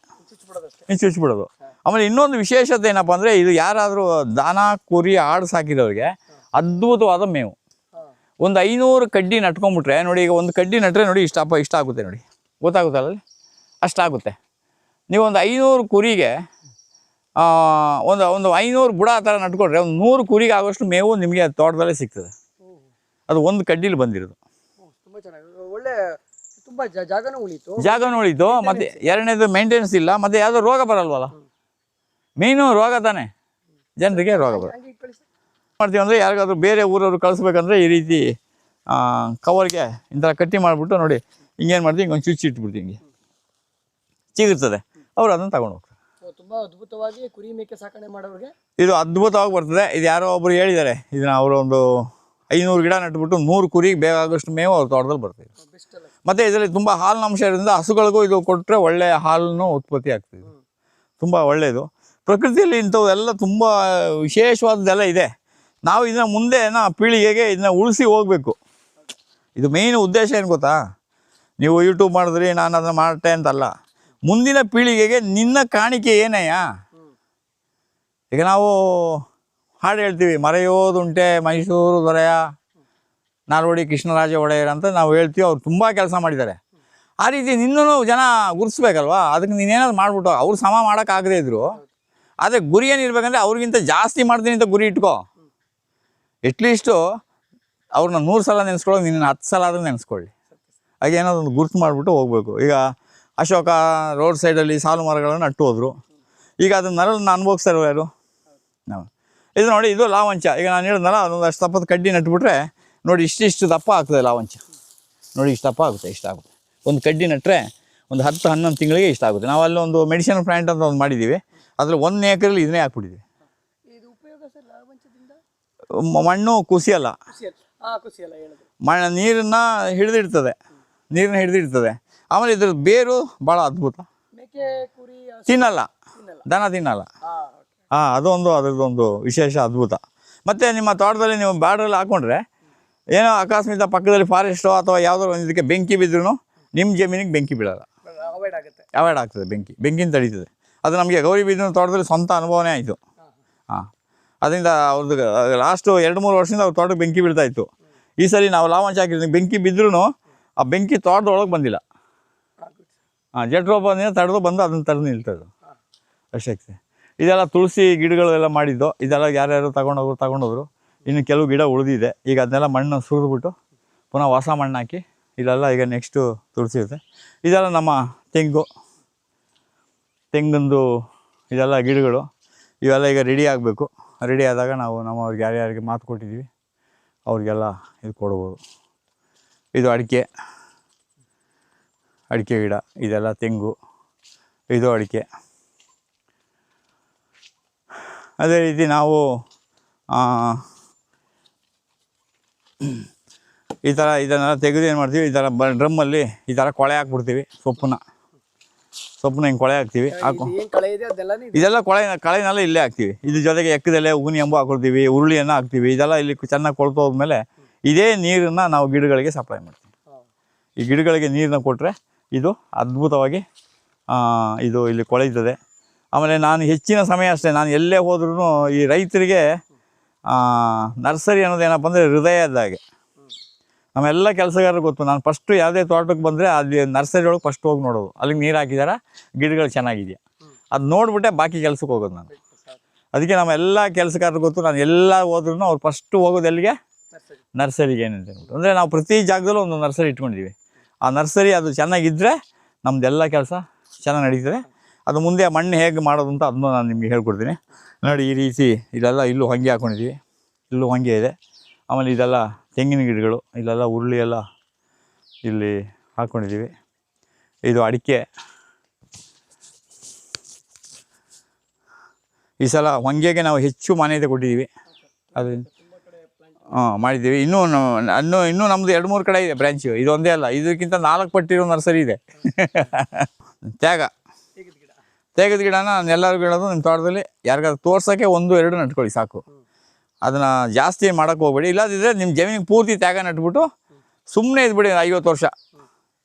ಚುಚ್ಚಿಬಿಡೋದು. ಆಮೇಲೆ ಇನ್ನೊಂದು ವಿಶೇಷತೆ ಏನಪ್ಪ ಅಂದರೆ, ಇದು ಯಾರಾದರೂ ದನ ಕುರಿ ಆಡು ಸಾಕಿದವ್ರಿಗೆ ಅದ್ಭುತವಾದ ಮೇವು. ಒಂದು 500 ಕಡ್ಡಿ ನಟ್ಕೊಂಡ್ಬಿಟ್ರೆ ನೋಡಿ, ಈಗ ಒಂದು ಕಡ್ಡಿ ನಟ್ರೆ ನೋಡಿ ಇಷ್ಟ ಆಗುತ್ತೆ ನೋಡಿ, ಗೊತ್ತಾಗುತ್ತಲ್ಲ. ಅಷ್ಟಾಗುತ್ತೆ. ನೀವು ಒಂದು 500 ಕುರಿಗೆ ಒಂದು 500 ಬುಡ ಆ ಥರ ನಟ್ಕೊಂಡ್ರೆ ಒಂದು 100 ಕುರಿಗೆ ಆಗೋಷ್ಟು ಮೇವು ನಿಮಗೆ ತೋಟದಲ್ಲೇ ಸಿಗ್ತದೆ. ಅದು ಒಂದು ಕಡ್ಡಿಲಿ ಬಂದಿರೋದು. ತುಂಬ ಚೆನ್ನಾಗಿ ಒಳ್ಳೆ ತುಂಬ ಜಾಗನೂ ಉಳೀತು. ಮತ್ತು ಎರಡನೇದು ಮೇಂಟೆನೆನ್ಸ್ ಇಲ್ಲ, ಮತ್ತು ಯಾವುದೋ ರೋಗ ಬರಲ್ವಲ್ಲ. ಮೇಯ್ನು ರೋಗ ತಾನೇ, ಜನರಿಗೆ ರೋಗ ಮಾಡ್ತೀವಿ ಅಂದರೆ ಯಾರಿಗಾದ್ರೂ ಬೇರೆ ಊರವರು ಕಳಿಸ್ಬೇಕಂದ್ರೆ ಈ ರೀತಿ ಕವರ್ಗೆ ಇಂಥ ಕಟ್ಟಿ ಮಾಡಿಬಿಟ್ಟು ನೋಡಿ ಹಿಂಗೇನು ಮಾಡ್ತೀವಿ, ಹಿಂಗೆ ಒಂದು ಚುಚ್ಚಿ ಇಟ್ಬಿಡ್ತೀವಿ, ಹಿಂಗೆ ಚಿಗುರ್ತದೆ, ಅವ್ರು ಅದನ್ನು ತಗೊಂಡು ಹೋಗ್ತಾರೆ. ತುಂಬ ಅದ್ಭುತವಾಗಿ ಕುರಿ ಮೇಕೆ ಸಾಕಣೆ ಮಾಡೋರಿಗೆ ಇದು ಅದ್ಭುತವಾಗಿ ಬರ್ತದೆ. ಇದು ಯಾರೋ ಒಬ್ಬರು ಹೇಳಿದ್ದಾರೆ, ಇದನ್ನ ಅವರು ಒಂದು 500 ಗಿಡ ನಟ್ಬಿಟ್ಟು 100 ಕುರಿಗೆ ಬೇಕಾಗೋಷ್ಟು ಮೇವು ಅವ್ರ ತೋಟದಲ್ಲಿ ಬರ್ತದೆ. ಮತ್ತು ಇದರಲ್ಲಿ ತುಂಬ ಹಾಲಿನ ಅಂಶ ಇರೋದ್ರಿಂದ ಹಸುಗಳಿಗೂ ಇದು ಕೊಟ್ಟರೆ ಒಳ್ಳೆಯ ಹಾಲನ್ನು ಉತ್ಪತ್ತಿ ಆಗ್ತದೆ. ತುಂಬ ಒಳ್ಳೆಯದು. ಪ್ರಕೃತಿಯಲ್ಲಿ ಇಂಥವೆಲ್ಲ ತುಂಬ ವಿಶೇಷವಾದದ್ದೆಲ್ಲ ಇದೆ. ನಾವು ಇದನ್ನ ಮುಂದೆ ಪೀಳಿಗೆಗೆ ಇದನ್ನ ಉಳಿಸಿ ಹೋಗಬೇಕು. ಇದು ಮೇಯ್ನ್ ಉದ್ದೇಶ ಏನು ಗೊತ್ತಾ, ನೀವು ಯೂಟ್ಯೂಬ್ ಮಾಡಿದ್ರಿ ನಾನು ಅದನ್ನು ಮಾಡ್ತೆ ಅಂತಲ್ಲ, ಮುಂದಿನ ಪೀಳಿಗೆಗೆ ನಿನ್ನ ಕಾಣಿಕೆ ಏನಯ್ಯ. ಈಗ ನಾವು ಹಾಡು ಹೇಳ್ತೀವಿ, ಮರೆಯೋದುಂಟೆ ಮೈಸೂರು ದೊರೆಯ ನಾಲ್ವಡಿ ಕೃಷ್ಣರಾಜ ಒಡೆಯರ್ ಅಂತ ನಾವು ಹೇಳ್ತೀವಿ. ಅವ್ರು ತುಂಬ ಕೆಲಸ ಮಾಡಿದ್ದಾರೆ. ಆ ರೀತಿ ನಿನ್ನೂ ಜನ ಗುರುತಿಸ್ಬೇಕಲ್ವಾ. ಅದಕ್ಕೆ ನೀನೇನಾದ್ರು ಮಾಡಿಬಿಟ್ಟು ಅವ್ರು ಸಮ ಮಾಡೋಕ್ಕಾಗದೇ ಇದ್ರು, ಆದರೆ ಗುರಿ ಏನಿರ್ಬೇಕಂದ್ರೆ ಅವ್ರಿಗಿಂತ ಜಾಸ್ತಿ ಮಾಡ್ತೀನಿ ಅಂತ ಗುರಿ ಇಟ್ಕೋ. ಎಟ್ಲೀಸ್ಟು ಅವ್ರನ್ನ 100 ಸಲ ನೆನೆಸ್ಕೊಳ್ಳೋದು ನಿನ್ನ 10 ಸಲ ಆದರೂ ನೆನೆಸ್ಕೊಳ್ಳಿ. ಹಾಗೆ ಏನಾದ್ರು ಒಂದು ಗುರುತು ಮಾಡಿಬಿಟ್ಟು ಹೋಗಬೇಕು. ಈಗ ಅಶೋಕ ರೋಡ್ ಸೈಡಲ್ಲಿ ಸಾಲು ಮರಗಳನ್ನು ನಟ್ಟು ಹೋದರು. ಈಗ ಅದನ್ನ ನರಳನ್ನು ಅನುಭವಿಸ್ತಾರೆ ಯಾರು ನಾವು. ಇದು ನೋಡಿ, ಇದು ಲಾವಂಚ. ಈಗ ನಾನು ಹೇಳಿದ್ನಲ್ಲ, ಅದೊಂದು ಅಷ್ಟು ದಪ್ಪದ ಕಡ್ಡಿ ನಟ್ಬಿಟ್ರೆ ನೋಡಿ ಇಷ್ಟಿಷ್ಟು ದಪ್ಪ ಆಗ್ತದೆ ಲಾವಂಚ. ನೋಡಿ ಇಷ್ಟು ದಪ್ಪ ಆಗುತ್ತೆ, ಇಷ್ಟಾಗುತ್ತೆ. ಒಂದು ಕಡ್ಡಿ ನಟ್ಟರೆ ಒಂದು 10-11 ತಿಂಗಳಿಗೆ ಇಷ್ಟಾಗುತ್ತೆ. ನಾವು ಅಲ್ಲಿ ಒಂದು ಮೆಡಿಸಿನ್ ಪ್ಲಾಂಟ್ ಅಂತ ಒಂದು ಮಾಡಿದ್ದೀವಿ. ಅದ್ರಲ್ಲಿ 1 ಎಕರೆಲಿ ಇದನ್ನೇ ಹಾಕ್ಬಿಟ್ಟಿದ್ದೀವಿ. ಮಣ್ಣು ಕುಸಿಯಲ್ಲ, ನೀರನ್ನು ಹಿಡಿದಿಡ್ತದೆ. ಆಮೇಲೆ ಇದ್ರ ಬೇರು ಭಾಳ ಅದ್ಭುತ. ತಿನ್ನಲ್ಲ, ದನ ತಿನ್ನಲ್ಲ. ಅದೊಂದು ಅದರದ್ದೊಂದು ವಿಶೇಷ ಅದ್ಭುತ. ಮತ್ತು ನಿಮ್ಮ ತೋಟದಲ್ಲಿ ನೀವು ಬಾರ್ಡ್ರಲ್ಲಿ ಹಾಕ್ಕೊಂಡ್ರೆ ಏನೋ ಅಕಸ್ಮಾತ್ ಪಕ್ಕದಲ್ಲಿ ಫಾರೆಸ್ಟೋ ಅಥವಾ ಯಾವುದೋ ಒಂದು ಇದಕ್ಕೆ ಬೆಂಕಿ ಬಿದ್ದರೂ ನಿಮ್ಮ ಜಮೀನಿಗೆ ಬೆಂಕಿ ಬೀಳಲ್ಲ, ಅವಾಯ್ಡ್ ಆಗ್ತದೆ. ಬೆಂಕಿನ ತಡೀತದೆ. ಅದು ನಮಗೆ ಗೌರಿಬಿದನೂರು ತೋಟದಲ್ಲಿ ಸ್ವಂತ ಅನುಭವನೇ ಆಯಿತು. ಅದರಿಂದ ಅವ್ರದ್ದು ಲಾಸ್ಟು 2-3 ವರ್ಷದಿಂದ ಅವ್ರ ತೋಟಕ್ಕೆ ಬೆಂಕಿ ಬೀಳ್ತಾಯಿತ್ತು. ಈ ಸರಿ ನಾವು ಲಾವಂಚ ಹಾಕಿರ್ತೀವಿ, ಬೆಂಕಿ ಬಿದ್ದರೂ ಆ ಬೆಂಕಿ ತೋಟದೊಳಗೆ ಬಂದಿಲ್ಲ. ಜಟ್ರೋಪದಿಂದ ತಡೆದು ಬಂದು ಅದನ್ನು ತಡೆದು ನಿಲ್ತದೆ ಅಷ್ಟೇ. ಇದೆಲ್ಲ ತುಳಸಿ ಗಿಡಗಳೆಲ್ಲ ಮಾಡಿದ್ದು. ಇದೆಲ್ಲ ಯಾರ್ಯಾರು ತಗೊಂಡೋದ್ರು. ಇನ್ನು ಕೆಲವು ಗಿಡ ಉಳಿದಿದೆ. ಈಗ ಅದನ್ನೆಲ್ಲ ಮಣ್ಣು ಸುರಿದ್ಬಿಟ್ಟು ಪುನಃ ಹೊಸ ಮಣ್ಣು ಹಾಕಿ ಇದೆಲ್ಲ ಈಗ ನೆಕ್ಸ್ಟು ತುಳಸಿ ಇರುತ್ತೆ. ಇದೆಲ್ಲ ನಮ್ಮ ತೆಂಗಂದು ಇದೆಲ್ಲ ಗಿಡಗಳು. ಇವೆಲ್ಲ ಈಗ ರೆಡಿ ಆಗಬೇಕು. ರೆಡಿ ಆದಾಗ ನಾವು ನಮ್ಮವ್ರಿಗೆ ಯಾರ್ಯಾರಿಗೆ ಮಾತು ಕೊಟ್ಟಿದ್ದೀವಿ ಅವ್ರಿಗೆಲ್ಲ ಇದು ಕೊಡ್ಬೋದು. ಇದು ಅಡಿಕೆ ಗಿಡ, ಇದೆಲ್ಲ ತೆಂಗು, ಇದು ಅಡಿಕೆ. ಅದೇ ರೀತಿ ನಾವು ಈ ಥರ ಇದನ್ನೆಲ್ಲ ತೆಗೆದು ಏನು ಮಾಡ್ತೀವಿ, ಈ ಥರ ಡ್ರಮ್ಮಲ್ಲಿ ಈ ಥರ ಕೊಳೆ ಹಾಕ್ಬಿಡ್ತೀವಿ. ಸೊಪ್ಪನ್ನ ಹಿಂಗೆ ಕೊಳೆ ಹಾಕ್ತೀವಿ. ಇದೆಲ್ಲ ಕಳೆನೆಲ್ಲ ಇಲ್ಲೇ ಹಾಕ್ತೀವಿ. ಇದ್ರ ಜೊತೆಗೆ ಎಕ್ಕದೆಲೆ, ಉಗುನಿ ಎಂಬು ಹಾಕೊಳ್ತೀವಿ, ಉರುಳಿಯನ್ನು ಹಾಕ್ತೀವಿ. ಇದೆಲ್ಲ ಇಲ್ಲಿ ಚೆನ್ನಾಗಿ ಕೊಳ್ತು ಹೋದ್ಮೇಲೆ ಇದೇ ನೀರನ್ನು ನಾವು ಗಿಡಗಳಿಗೆ ಸಪ್ಲೈ ಮಾಡ್ತೀವಿ. ಈ ಗಿಡಗಳಿಗೆ ನೀರನ್ನ ಕೊಟ್ಟರೆ ಇದು ಅದ್ಭುತವಾಗಿ ಇದು ಇಲ್ಲಿ ಕೊಳೆಯುತ್ತದೆ. ಆಮೇಲೆ ನಾನು ಹೆಚ್ಚಿನ ಸಮಯ ಅಷ್ಟೇ, ನಾನು ಎಲ್ಲೇ ಹೋದ್ರೂ ಈ ರೈತರಿಗೆ ನರ್ಸರಿ ಅನ್ನೋದೇನಪ್ಪ ಅಂದರೆ ಹೃದಯದಾಗೆ. ನಮ್ಮೆಲ್ಲ ಕೆಲಸಗಾರರು ಗೊತ್ತು. ನಾನು ಫಸ್ಟು ಯಾವುದೇ ತೋಟಕ್ಕೆ ಬಂದರೆ ಅಲ್ಲಿ ನರ್ಸರಿ ಒಳಗೆ ಫಸ್ಟ್ ಹೋಗಿ ನೋಡೋದು, ಅಲ್ಲಿಗೆ ನೀರು ಹಾಕಿದಾರ, ಗಿಡಗಳು ಚೆನ್ನಾಗಿದೆಯಾ, ಅದು ನೋಡಿಬಿಟ್ಟೆ ಬಾಕಿ ಕೆಲಸಕ್ಕೆ ಹೋಗೋದು ನಾನು. ಅದಕ್ಕೆ ನಮ್ಮ ಎಲ್ಲ ಕೆಲಸಗಾರರು ಗೊತ್ತು. ನಾನು ಎಲ್ಲ ಹೋದ್ರೂ ಅವ್ರು ಫಸ್ಟು ಹೋಗೋದು ಎಲ್ಲಿಗೆ, ನರ್ಸರಿಗೆ. ಏನಂತ ಅಂದರೆ ನಾವು ಪ್ರತಿ ಜಾಗದಲ್ಲೂ ಒಂದು ನರ್ಸರಿ ಇಟ್ಕೊಂಡಿದ್ದೀವಿ. ಆ ನರ್ಸರಿ ಅದು ಚೆನ್ನಾಗಿದ್ದರೆ ನಮ್ಮದೆಲ್ಲ ಕೆಲಸ ಚೆನ್ನಾಗಿ ನಡೀತದೆ. ಅದು ಮುಂದೆ ಮಣ್ಣು ಹೇಗೆ ಮಾಡೋದು ಅಂತ ಅದನ್ನು ನಾನು ನಿಮಗೆ ಹೇಳ್ಕೊಡ್ತೀನಿ. ನೋಡಿ ಈ ರೀತಿ ಇದೆಲ್ಲ ಇಲ್ಲೂ ಹೊಂಗೆ ಹಾಕ್ಕೊಂಡಿದ್ದೀವಿ, ಇಲ್ಲೂ ಹೊಂಗೆ ಇದೆ. ಆಮೇಲೆ ಇದೆಲ್ಲ ತೆಂಗಿನ ಗಿಡಗಳು, ಇಲ್ಲೆಲ್ಲ ಉರುಳಿ ಎಲ್ಲ ಇಲ್ಲಿ ಹಾಕ್ಕೊಂಡಿದ್ದೀವಿ. ಇದು ಅಡಿಕೆ. ಈ ಸಲ ಹೊಂಗೆಗೆ ನಾವು ಹೆಚ್ಚು ಮಾನ್ಯತೆ ಕೊಟ್ಟಿದ್ದೀವಿ. ಅದು ಮಾಡಿದ್ದೀವಿ. ಇನ್ನೂ ನಮ್ಮದು 2-3 ಕಡೆ ಇದೆ ಬ್ರ್ಯಾಂಚು. ಇದು ಒಂದೇ ಅಲ್ಲ, ಇದಕ್ಕಿಂತ 4 ಪಟ್ಟಿರೋ ನರ್ಸರಿ ಇದೆ. ತೇಗದ ಗಿಡನ ನಾನು ಎಲ್ಲರಿಗೂ ಹೇಳೋದು, ನಿಮ್ಮ ತೋಟದಲ್ಲಿ ಯಾರಿಗಾದ್ರು ತೋರ್ಸೋಕ್ಕೆ 1-2 ನಟ್ಕೊಳ್ಳಿ ಸಾಕು. ಅದನ್ನು ಜಾಸ್ತಿ ಮಾಡೋಕ್ಕೆ ಹೋಗ್ಬೇಡಿ. ಇಲ್ಲದಿದ್ದರೆ ನಿಮ್ಮ ಜಮೀನಿಗೆ ಪೂರ್ತಿ ತ್ಯಾಗ ನಟ್ಬಿಟ್ಟು ಸುಮ್ಮನೆ ಇದ್ಬಿಡಿ. 50 ವರ್ಷ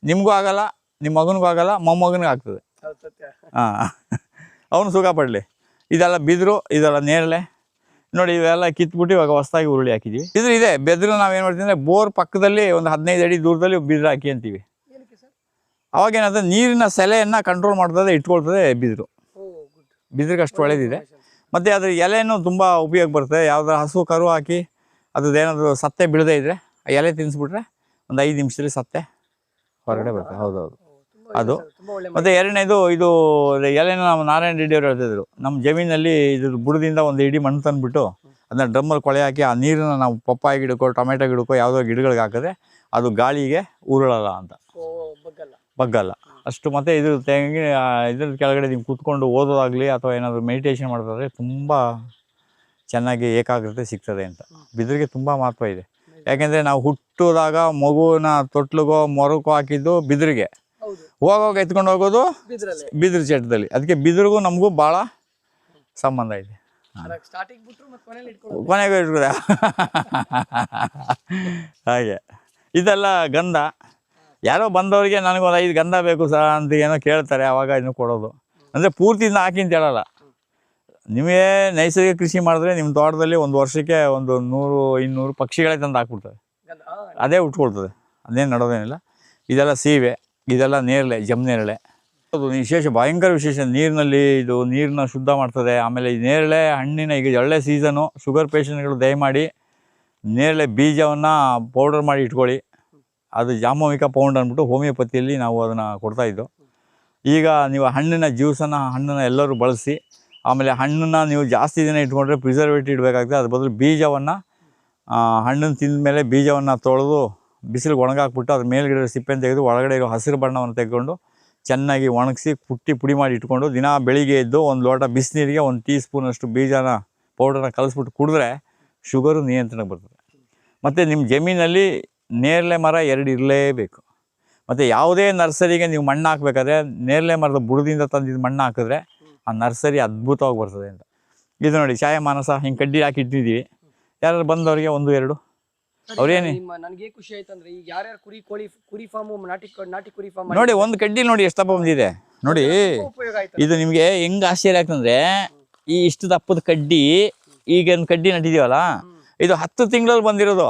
ನಿಮಗೂ ಆಗೋಲ್ಲ, ನಿಮ್ಮ ಮಗನಿಗೂ ಆಗೋಲ್ಲ, ಮೊಮ್ಮಗನಿಗೆ ಆಗ್ತದೆ. ಅವನು ಸುಖ ಪಡಲಿ. ಇದೆಲ್ಲ ಬಿದಿರು, ಇದೆಲ್ಲ ನೇರಳೆ. ನೋಡಿ ಇವೆಲ್ಲ ಕಿತ್ಬಿಟ್ಟು ಇವಾಗ ಹೊಸದಾಗಿ ಉರುಳಿ ಹಾಕಿದ್ದೀವಿ. ಇದೆ ಬೆದರು. ನಾವೇನು ಮಾಡ್ತೀವಿ ಅಂದರೆ ಬೋರ್ ಪಕ್ಕದಲ್ಲಿ ಒಂದು 15 ಅಡಿ ದೂರದಲ್ಲಿ ಬಿದಿರು ಹಾಕಿ ಅಂತೀವಿ. ಅವಾಗೇನಾದ್ರೆ ನೀರಿನ ಸೆಲೆಯನ್ನು ಕಂಟ್ರೋಲ್ ಮಾಡ್ತದೆ, ಇಟ್ಕೊಳ್ತದೆ ಬಿದಿರು. ಓ ಗುಡ್. ಬಿದಿರಿಗೆ ಅಷ್ಟು ಒಳ್ಳೆಯದಿದೆ. ಮತ್ತು ಅದ್ರ ಎಲೆನೂ ತುಂಬ ಉಪಯೋಗ ಬರ್ತದೆ. ಯಾವುದಾದ್ರು ಹಸು ಕರು ಹಾಕಿ ಅದ್ರದ್ದೇನಾದರೂ ಸತ್ತೆ ಬೀಳದೇ ಇದ್ದರೆ ಆ ಎಲೆ ತಿನ್ನಿಸ್ಬಿಟ್ರೆ ಒಂದು 5 ನಿಮಿಷದಲ್ಲಿ ಸತ್ತೆ ಹೊರಗಡೆ ಬರ್ತದೆ. ಹೌದೌದು ಅದು. ತುಂಬಾ ಒಳ್ಳೆ ಮತ್ತು ಎರಡನೇದು ಇದು ಎಲೆನ ನಮ್ಮ ನಾರಾಯಣ ರೆಡ್ಡಿ ಅವರು ಹೇಳ್ತಿದ್ರು, ನಮ್ಮ ಜಮೀನಲ್ಲಿ ಇದ್ರ ಬುಡದಿಂದ ಒಂದು ಇಡೀ ಮಣ್ಣು ತಂದುಬಿಟ್ಟು ಅದನ್ನ ಡ್ರಮ್ಮಲ್ಲಿ ಕೊಳೆ ಹಾಕಿ ಆ ನೀರನ್ನು ನಾವು ಪಪ್ಪಾಯ ಗಿಡಕ್ಕೋ ಟೊಮೆಟೊ ಗಿಡಕ್ಕೋ ಯಾವುದೋ ಗಿಡಗಳಿಗೆ ಹಾಕಿದ್ರೆ ಅದು ಗಾಳಿಗೆ ಉರುಳಲ್ಲ ಅಂತ, ಬಗ್ಗಲ್ಲ ಅಷ್ಟು. ಮತ್ತು ಇದು ತೆಂಗಿನ ಇದ್ರ ಕೆಳಗಡೆ ನೀವು ಕೂತ್ಕೊಂಡು ಓದೋದಾಗಲಿ ಅಥವಾ ಏನಾದರೂ ಮೆಡಿಟೇಷನ್ ಮಾಡೋದಾದರೆ ತುಂಬ ಚೆನ್ನಾಗಿ ಏಕಾಗ್ರತೆ ಸಿಗ್ತದೆ ಅಂತ. ಬಿದಿರಿಗೆ ತುಂಬ ಮಹತ್ವ ಇದೆ. ಯಾಕೆಂದರೆ ನಾವು ಹುಟ್ಟಿದಾಗ ಮಗುವಿನ ತೊಟ್ಲಿಗೋ ಮೊರಕೋ ಹಾಕಿದ್ದು ಬಿದಿರಿಗೆ, ಹೋಗೋವಾಗ ಎತ್ಕೊಂಡು ಹೋಗೋದು ಬಿದಿರು ಚಟ್ಟದಲ್ಲಿ. ಅದಕ್ಕೆ ಬಿದಿರಿಗೂ ನಮಗೂ ಭಾಳ ಸಂಬಂಧ ಇದೆ. ಕೊನೆಗೂ ಇಟ್ಕೊದೆ ಹಾಗೆ. ಇದೆಲ್ಲ ಗಂಧ. ಯಾರೋ ಬಂದವರಿಗೆ ನನಗೊಂದು 5 ಗಂಧ ಬೇಕು ಸಹ ಅಂತ ಏನೋ ಕೇಳ್ತಾರೆ, ಆವಾಗ ಇನ್ನು ಕೊಡೋದು. ಅಂದರೆ ಪೂರ್ತಿಯಿಂದ ಹಾಕಿ ಅಂತ ಹೇಳಲ್ಲ. ನೀವೇ ನೈಸರ್ಗಿಕ ಕೃಷಿ ಮಾಡಿದ್ರೆ ನಿಮ್ಮ ತೋಟದಲ್ಲಿ ಒಂದು ವರ್ಷಕ್ಕೆ ಒಂದು 100-200 ಪಕ್ಷಿಗಳೇ ತಂದು ಹಾಕ್ಬಿಡ್ತವೆ, ಅದೇ ಉಟ್ಕೊಳ್ತದೆ, ಅದೇನು ನಡೋದೇನಿಲ್ಲ. ಇದೆಲ್ಲ ಸೀಬೆ, ಇದೆಲ್ಲ ನೇರಳೆ, ಜಮ್ನೇರಳೆ. ಅದು ವಿಶೇಷ, ಭಯಂಕರ ವಿಶೇಷ. ನೀರಿನಲ್ಲಿ ಇದು ನೀರನ್ನ ಶುದ್ಧ ಮಾಡ್ತದೆ. ಆಮೇಲೆ ಈ ನೇರಳೆ ಹಣ್ಣಿನ ಈಗ ಒಳ್ಳೆ ಸೀಸನು. ಶುಗರ್ ಪೇಷಂಟ್ಗಳು ದಯಮಾಡಿ ನೇರಳೆ ಬೀಜವನ್ನು ಪೌಡರ್ ಮಾಡಿ ಇಟ್ಕೊಳ್ಳಿ. ಅದು ಜಾಮೋವಿಕ ಪೌಂಡ್ ಅಂದ್ಬಿಟ್ಟು ಹೋಮಿಯೋಪತಿಯಲ್ಲಿ ನಾವು ಅದನ್ನು ಕೊಡ್ತಾಯಿದ್ದು. ಈಗ ನೀವು ಹಣ್ಣಿನ ಜ್ಯೂಸನ್ನು ಎಲ್ಲರೂ ಬಳಸಿ. ಆಮೇಲೆ ಹಣ್ಣನ್ನು ನೀವು ಜಾಸ್ತಿ ದಿನ ಇಟ್ಕೊಂಡ್ರೆ ಪ್ರಿಸರ್ವೇಟಿವ್ ಇಡಬೇಕಾಗ್ತದೆ. ಅದ್ರ ಬದಲು ಬೀಜವನ್ನು ಹಣ್ಣನ್ನು ತಿಂದ ಮೇಲೆ ಬೀಜವನ್ನು ತೊಳೆದು ಬಿಸಿಲಿಗೆ ಒಣಗಾಕ್ಬಿಟ್ಟು ಅದ್ರ ಮೇಲ್ಗಡೆ ಸಿಪ್ಪೆನ ತೆಗೆದು ಒಳಗಡೆ ಇರೋ ಹಸಿರು ಬಣ್ಣವನ್ನು ತೆಗೆದುಕೊಂಡು ಚೆನ್ನಾಗಿ ಒಣಗಿಸಿ ಪುಡಿ ಮಾಡಿ ಇಟ್ಕೊಂಡು ದಿನ ಬೆಳಿಗ್ಗೆ ಎದ್ದು ಒಂದು ಲೋಟ ಬಿಸಿನೀರಿಗೆ 1 ಟೀ ಸ್ಪೂನಷ್ಟು ಬೀಜನ ಪೌಡರ್ನ ಕಲಿಸ್ಬಿಟ್ಟು ಕುಡಿದ್ರೆ ಶುಗರು ನಿಯಂತ್ರಣಕ್ಕೆ ಬರ್ತದೆ. ಮತ್ತು ನಿಮ್ಮ ಜಮೀನಲ್ಲಿ ನೇರಳೆ ಮರ 2 ಇರಲೇಬೇಕು. ಮತ್ತು ಯಾವುದೇ ನರ್ಸರಿಗೆ ನೀವು ಮಣ್ಣು ಹಾಕಬೇಕಾದ್ರೆ ನೇರಳೆ ಮರದ ಬುಡದಿಂದ ತಂದಿದ್ದು ಮಣ್ಣು ಹಾಕಿದ್ರೆ ಆ ನರ್ಸರಿ ಅದ್ಭುತವಾಗಿ ಬರ್ತದೆ ಅಂತ. ಇದು ನೋಡಿ ಛಾಯಾ ಮಾನಸ ಹಿಂಗೆ ಕಡ್ಡಿ ಹಾಕಿ ಇಟ್ಟಿದ್ದೀವಿ. ಯಾರು ಬಂದವರಿಗೆ 1-2 ಅವ್ರೇನು ನನಗೆ ಖುಷಿ ಆಯ್ತು ಅಂದ್ರೆ ಈಗ ಯಾರ್ಯಾರು ಕುರಿ ಫಾರ್ಮ್ ನಾಟಿ ಕುರಿ ಫಾರ್ಮ್ ನೋಡಿ, ಒಂದು ಕಡ್ಡಿ ನೋಡಿ ಎಷ್ಟಪ್ಪ ಬಂದಿದೆ ನೋಡಿ. ಉಪಯೋಗ ಆಯ್ತು. ಇದು ನಿಮಗೆ ಹೆಂಗೆ ಆಶ್ಚರ್ಯ ಆಗ್ತಂದ್ರೆ, ಈ ಇಷ್ಟು ದಪ್ಪದ ಕಡ್ಡಿ, ಈಗ ಒಂದು ಕಡ್ಡಿ ನಟಿದೀವಲ್ಲ, ಇದು 10 ತಿಂಗಳಲ್ಲಿ ಬಂದಿರೋದು.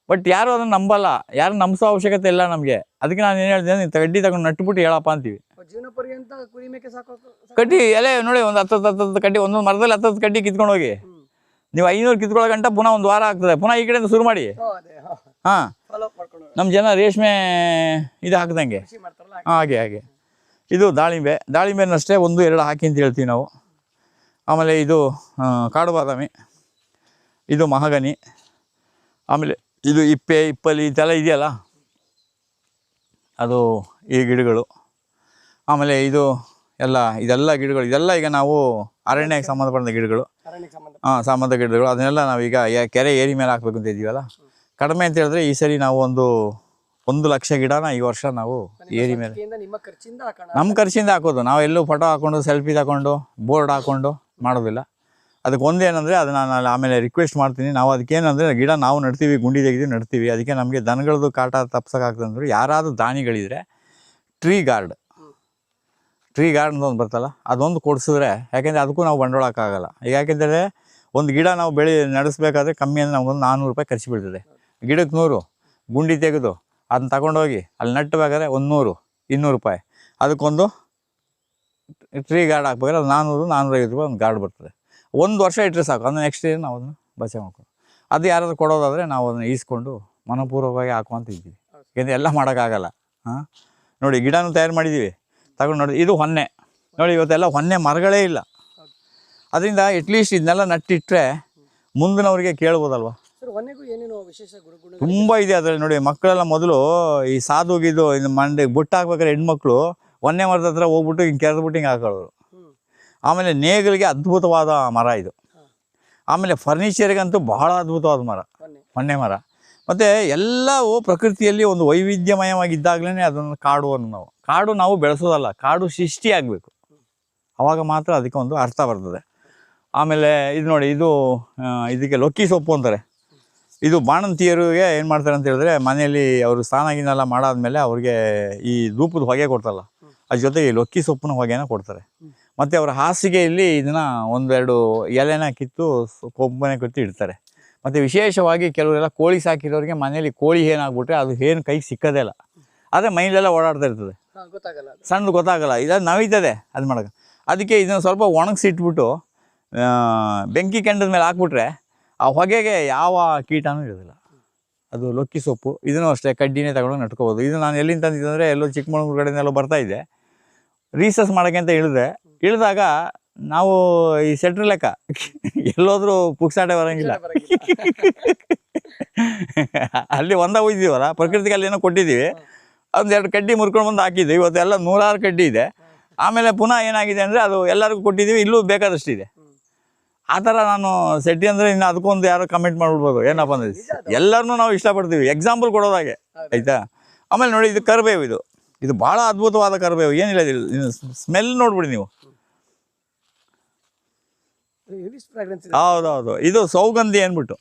ಬಟ್ ಯಾರು ಅದನ್ನು ನಂಬಲ್ಲ, ಯಾರು ನಂಬಿಸೋ ಅವಶ್ಯಕತೆ ಇಲ್ಲ ನಮಗೆ. ಅದಕ್ಕೆ ನಾನು ಏನು ಹೇಳ್ತೀನಿ, ನೀವು ಕಡ್ಡಿ ತಗೊಂಡು ನಟ್ಬಿಟ್ಟು ಹೇಳಪ್ಪ ಅಂತೀವಿ. ಜೀವನ ಪರ್ಯಂತ ಕುರಿ ಮೇಕೆ ಸಾಕು. ಕಡ್ಡಿ ಎಲೆ ನೋಡಿ, ಒಂದು 10 ಕಡ್ಡಿ, ಒಂದೊಂದು ಮರದಲ್ಲಿ 10 ಕಡ್ಡಿ ಕಿತ್ಕೊಂಡು ಹೋಗಿ ನೀವು 500 ಕಿತ್ಕೊಳ್ಳೋ ಗಂಟ ಪುನಃ 1 ವಾರ ಆಗ್ತದೆ. ಪುನಃ ಈ ಕಡೆಯಿಂದ ಶುರು ಮಾಡಿ. ಹಾಂ, ನಮ್ಮ ಜನ ರೇಷ್ಮೆ ಇದು ಹಾಕ್ದಂಗೆ ಹಾಗೆ. ಇದು ದಾಳಿಂಬೆನಷ್ಟೇ 1-2 ಹಾಕಿ ಅಂತ ಹೇಳ್ತೀವಿ ನಾವು. ಆಮೇಲೆ ಇದು ಕಾಡು ಬಾದಾಮಿ, ಇದು ಮಹಾಗನಿ, ಆಮೇಲೆ ಇದು ಇಪ್ಪಲಿ ಇದೆಲ್ಲ ಇದೆಯಲ್ಲ, ಅದು ಈ ಗಿಡಗಳು. ಆಮೇಲೆ ಇದೆಲ್ಲ ಗಿಡಗಳು, ಇದೆಲ್ಲ ಈಗ ನಾವು ಅರಣ್ಯಕ್ಕೆ ಸಂಬಂಧಪಟ್ಟ ಗಿಡಗಳು, ಸಂಬಂಧ ಗಿಡಗಳು. ಅದನ್ನೆಲ್ಲ ನಾವೀಗ ಕೆರೆ ಏರಿ ಮೇಲೆ ಹಾಕ್ಬೇಕು ಅಂತ ಇದ್ದೀವಲ್ಲ. ಕಡಿಮೆ ಅಂತ ಹೇಳಿದ್ರೆ ಈ ಸರಿ ನಾವು 1 ಲಕ್ಷ ಗಿಡನ ಈ ವರ್ಷ ನಾವು ಏರಿ ಮೇಲೆ ನಮ್ಮ ಖರ್ಚಿಂದ ಹಾಕೋದು. ನಾವು ಎಲ್ಲೂ ಫೋಟೋ ಹಾಕ್ಕೊಂಡು ಸೆಲ್ಫಿ ತಗೊಂಡು ಬೋರ್ಡ್ ಹಾಕ್ಕೊಂಡು ಮಾಡೋದಿಲ್ಲ. ಅದಕ್ಕೆ ಒಂದೇನಂದರೆ ಅದನ್ನು ನಾನು ಆಮೇಲೆ ರಿಕ್ವೆಸ್ಟ್ ಮಾಡ್ತೀನಿ. ನಾವು ಅದಕ್ಕೇನಂದರೆ ಗಿಡ ನಾವು ನಡ್ತೀವಿ, ಗುಂಡಿ ತೆಗೆದು ನಡ್ತೀವಿ. ಅದಕ್ಕೆ ನಮಗೆ ದನಗಳದ್ದು ಕಾಟ ತಪ್ಸೋಕ್ಕಾಗ್ತಂದ್ರೆ ಯಾರಾದರೂ ದಾನಿಗಳಿದ್ರೆ ಟ್ರೀ ಗಾರ್ಡ್ ಅಂತ ಒಂದು ಬರ್ತಲ್ಲ, ಅದೊಂದು ಕೊಡಿಸಿದ್ರೆ, ಯಾಕೆಂದರೆ ಅದಕ್ಕೂ ನಾವು ಬಂಡವಾಳ ಹಾಕೋಕ್ಕಾಗಲ್ಲ. ಈಗ ಯಾಕೆಂದರೆ ಒಂದು ಗಿಡ ನಾವು ನಡೆಸಬೇಕಾದ್ರೆ ಕಮ್ಮಿ ಅಂದರೆ ನಮಗೊಂದು 400 ರೂಪಾಯಿ ಖರ್ಚು ಬೀಳ್ತದೆ. ಗಿಡಕ್ಕೆ 100, ಗುಂಡಿ ತೆಗೆದು ಅದನ್ನ ತಗೊಂಡೋಗಿ ಅಲ್ಲಿ ನಟ್ಟಬೇಕಾದ್ರೆ 100-200 ರೂಪಾಯಿ. ಅದಕ್ಕೊಂದು ಟ್ರೀ ಗಾರ್ಡ್ ಹಾಕ್ಬೇಕಾದ್ರೆ ಅದು 400-450 ರೂಪಾಯಿ ಒಂದು ಗಾರ್ಡ್ ಬರ್ತದೆ. 1 ವರ್ಷ ಇಟ್ಟರೆ ಸಾಕು. ಅದನ್ನು ನೆಕ್ಸ್ಟ್ ಇಯರ್ ನಾವು ಅದನ್ನು ಬಚಾವ್ ಮಾಡ್ಕೊಂಡು, ಅದು ಯಾರಾದರೂ ಕೊಡೋದಾದರೆ ನಾವು ಅದನ್ನು ಈಸ್ಕೊಂಡು ಮನಪೂರ್ವಕವಾಗಿ ಹಾಕುವಂತಿದ್ದೀವಿ. ಯಾಕೆಂದರೆ ಎಲ್ಲ ಮಾಡೋಕ್ಕಾಗಲ್ಲ. ನೋಡಿ, ಗಿಡನೂ ತಯಾರು ಮಾಡಿದ್ದೀವಿ, ತಗೊಂಡು ನೋಡಿ. ಇದು ಹೊನ್ನೆ ನೋಡಿ, ಇವತ್ತೆಲ್ಲ ಹೊನ್ನೆ ಮರಗಳೇ ಇಲ್ಲ. ಅದರಿಂದ ಅಟ್ಲೀಸ್ಟ್ ಇದನ್ನೆಲ್ಲ ನಟ್ಟಿಟ್ಟರೆ ಮುಂದಿನವರಿಗೆ ಕೇಳ್ಬೋದಲ್ವ. ತುಂಬ ಇದೆ ಅದರಲ್ಲಿ ನೋಡಿ. ಮಕ್ಕಳೆಲ್ಲ ಮೊದಲು ಈ ಸಾಧುಗಿದು ಮಂಡಿಗೆ ಬುಟ್ಟ ಹಾಕ್ಬೇಕಾದ್ರೆ ಹೆಣ್ಮಕ್ಳು ಹೊನ್ನೆ ಮರದ ಹತ್ರ ಹೋಗ್ಬಿಟ್ಟು ಹಿಂಗೆ ಕೆರೆದ್ಬಿಟ್ಟು ಹಿಂಗೆ ಹಾಕೊಳ್ಳೋರು. ಆಮೇಲೆ ನೇಗಿಲಿಗೆ ಅದ್ಭುತವಾದ ಮರ ಇದು. ಆಮೇಲೆ ಫರ್ನಿಚರ್ಗಂತೂ ಬಹಳ ಅದ್ಭುತವಾದ ಮರ ಹೊನ್ನೆ ಮರ. ಮತ್ತು ಎಲ್ಲವೂ ಪ್ರಕೃತಿಯಲ್ಲಿ ಒಂದು ವೈವಿಧ್ಯಮಯವಾಗಿದ್ದಾಗಲೇ ಅದನ್ನು ಕಾಡು ನಾವು ಬೆಳೆಸೋದಲ್ಲ, ಕಾಡು ಸೃಷ್ಟಿ ಆಗಬೇಕು. ಆವಾಗ ಮಾತ್ರ ಅದಕ್ಕೆ ಒಂದು ಅರ್ಥ ಬರ್ತದೆ. ಆಮೇಲೆ ಇದು ನೋಡಿ, ಇದಕ್ಕೆ ಲೊಕ್ಕಿ ಸೊಪ್ಪು ಅಂತಾರೆ. ಇದು ಬಾಣಂತಿಯರಿಗೆ ಏನು ಮಾಡ್ತಾರೆ ಅಂತ ಹೇಳಿದ್ರೆ, ಮನೆಯಲ್ಲಿ ಅವರು ಸ್ನಾನ ಮಾಡಾದ್ಮೇಲೆ ಅವ್ರಿಗೆ ಈ ಧೂಪದ ಹೊಗೆ ಕೊಡ್ತಾರಲ್ಲ, ಅದ್ರ ಜೊತೆಗೆ ಈ ಲೊಕ್ಕಿ ಸೊಪ್ಪಿನ ಹೊಗೆನ ಕೊಡ್ತಾರೆ. ಮತ್ತು ಅವರ ಹಾಸಿಗೆಯಲ್ಲಿ ಇದನ್ನು 1-2 ಎಲೆನ ಕಿತ್ತು ಕೊಬ್ಬನೆ ಕೊತ್ತಿ ಇಡ್ತಾರೆ. ಮತ್ತು ವಿಶೇಷವಾಗಿ ಕೆಲವರೆಲ್ಲ ಕೋಳಿ ಸಾಕಿರೋರಿಗೆ ಮನೇಲಿ ಕೋಳಿ ಏನಾಗ್ಬಿಟ್ರೆ ಅದು ಏನು ಕೈಗೆ ಸಿಕ್ಕೋದೇ ಇಲ್ಲ. ಆದರೆ ಮೈಂಡೆಲ್ಲ ಓಡಾಡ್ತಾ ಇರ್ತದೆ, ಗೊತ್ತಾಗಲ್ಲ ಅದು. ಸಣ್ಣ ಗೊತ್ತಾಗಲ್ಲ, ಇದು ನವೀತದೆ ಅದು ಮಾಡೋಕೆ. ಅದಕ್ಕೆ ಇದನ್ನು ಸ್ವಲ್ಪ ಒಣಗಿಸಿಟ್ಬಿಟ್ಟು ಬೆಂಕಿ ಕೆಂಡದ ಮೇಲೆ ಹಾಕ್ಬಿಟ್ರೆ ಆ ಹೊಗೆಗೆ ಯಾವ ಕೀಟನೂ ಇರೋದಿಲ್ಲ. ಅದು ಲೊಕ್ಕಿ ಸೊಪ್ಪು, ಇದನ್ನು ಅಷ್ಟೇ ಕಡ್ಡಿನೇ ತಗೊಂಡು ನಟ್ಕೋಬೋದು. ಇದು ನಾನು ಎಲ್ಲಿಂದ ತಂದಿದ್ದಂದರೆ ಎಲ್ಲೋ ಚಿಕ್ಕಮಗಳೂರು ಕಡೆಯಿಂದೆಲ್ಲೋ ಬರ್ತಾಯಿದ್ದೆ, ರೀಸರ್ಚ್ ಮಾಡೋಕ್ಕೆ ಅಂತ ಇಳಿದಾಗ ನಾವು ಈ ಸೆಟ್ರ್ ಲೆಕ್ಕ ಎಲ್ಲೋದ್ರೂ ಪುಕ್ಸಾಟೆ ಬರೋಂಗಿಲ್ಲ. ಅಲ್ಲಿ ಒಂದೇ ಒಯ್ದಿದ್ದೀವಲ್ಲ, ಪ್ರಕೃತಿಗೆ ಅಲ್ಲಿ ಏನೋ ಕೊಟ್ಟಿದ್ದೀವಿ, ಒಂದೆರಡು ಕಡ್ಡಿ ಮುರ್ಕೊಂಡು ಬಂದು ಹಾಕಿದ್ದೆ. ಇವತ್ತು ಎಲ್ಲ 100 ಕಡ್ಡಿ ಇದೆ. ಆಮೇಲೆ ಪುನಃ ಏನಾಗಿದೆ ಅಂದರೆ ಅದು ಎಲ್ಲರಿಗೂ ಕೊಟ್ಟಿದ್ದೀವಿ, ಇಲ್ಲೂ ಬೇಕಾದಷ್ಟಿದೆ. ಆ ಥರ ನಾನು ಸೆಟ್ಟಿ ಅಂದರೆ ಇನ್ನು ಅದಕ್ಕೊಂದು ಯಾರೋ ಕಮೆಂಟ್ ಮಾಡಿಬಿಡ್ಬೋದು, ಏನಪ್ಪ ಅಂದರೆ ಎಲ್ಲರನ್ನೂ ನಾವು ಇಷ್ಟಪಡ್ತೀವಿ, ಎಕ್ಸಾಂಪಲ್ ಕೊಡೋದಾಗೆ, ಆಯಿತಾ. ಆಮೇಲೆ ನೋಡಿ, ಇದು ಕರಿಬೇವು, ಇದು ಭಾಳ ಅದ್ಭುತವಾದ ಕರಿಬೇವು, ಏನಿಲ್ಲ ಇದು ಸ್ಮೆಲ್ ನೋಡ್ಬಿಡಿ ನೀವು. ಹೌದೌದು, ಇದು ಸೌಗಂಧಿ ಅಂದ್ಬಿಟ್ಟು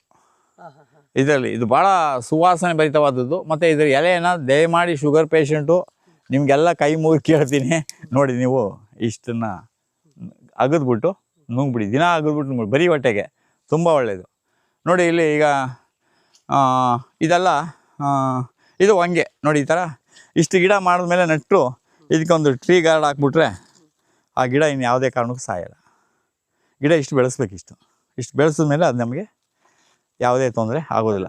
ಇದರಲ್ಲಿ, ಇದು ಭಾಳ ಸುವಾಸನೆ ಭರಿತವಾದದ್ದು. ಮತ್ತು ಇದರ ಎಲೆಯನ್ನು ದಯಮಾಡಿ ಶುಗರ್ ಪೇಷಂಟು ನಿಮಗೆಲ್ಲ ಕೈ ಮುಗಿ ಕೇಳ್ತೀನಿ ನೋಡಿ, ನೀವು ಇಷ್ಟನ್ನು ಅಗದ್ಬಿಟ್ಟು ನುಂಗ್ಬಿಡಿ, ದಿನ ಅಗದ್ಬಿಟ್ಟು ನುಂಗ್ಬಿಡಿ, ಬರೀ ಹೊಟ್ಟೆಗೆ ತುಂಬ ಒಳ್ಳೆಯದು. ನೋಡಿ ಇಲ್ಲಿ ಈಗ ಇದೆಲ್ಲ ಇದು ಹಂಗೆ ನೋಡಿ, ಈ ಥರ ಇಷ್ಟು ಗಿಡ ಮಾಡಿದ್ಮೇಲೆ ನೆಟ್ಟು ಇದಕ್ಕೊಂದು ಟ್ರೀ ಗಾರ್ಡ್ ಹಾಕ್ಬಿಟ್ರೆ ಆ ಗಿಡ ಇನ್ನು ಯಾವುದೇ ಕಾರಣಕ್ಕೂ ಸಾಯಲ್ಲ. ಗಿಡ ಇಷ್ಟು ಬೆಳೆಸ್ಬೇಕು, ಇಷ್ಟು ಬೆಳೆಸಿದ ಮೇಲೆ ಅದು ನಮಗೆ ಯಾವುದೇ ತೊಂದರೆ ಆಗೋದಿಲ್ಲ.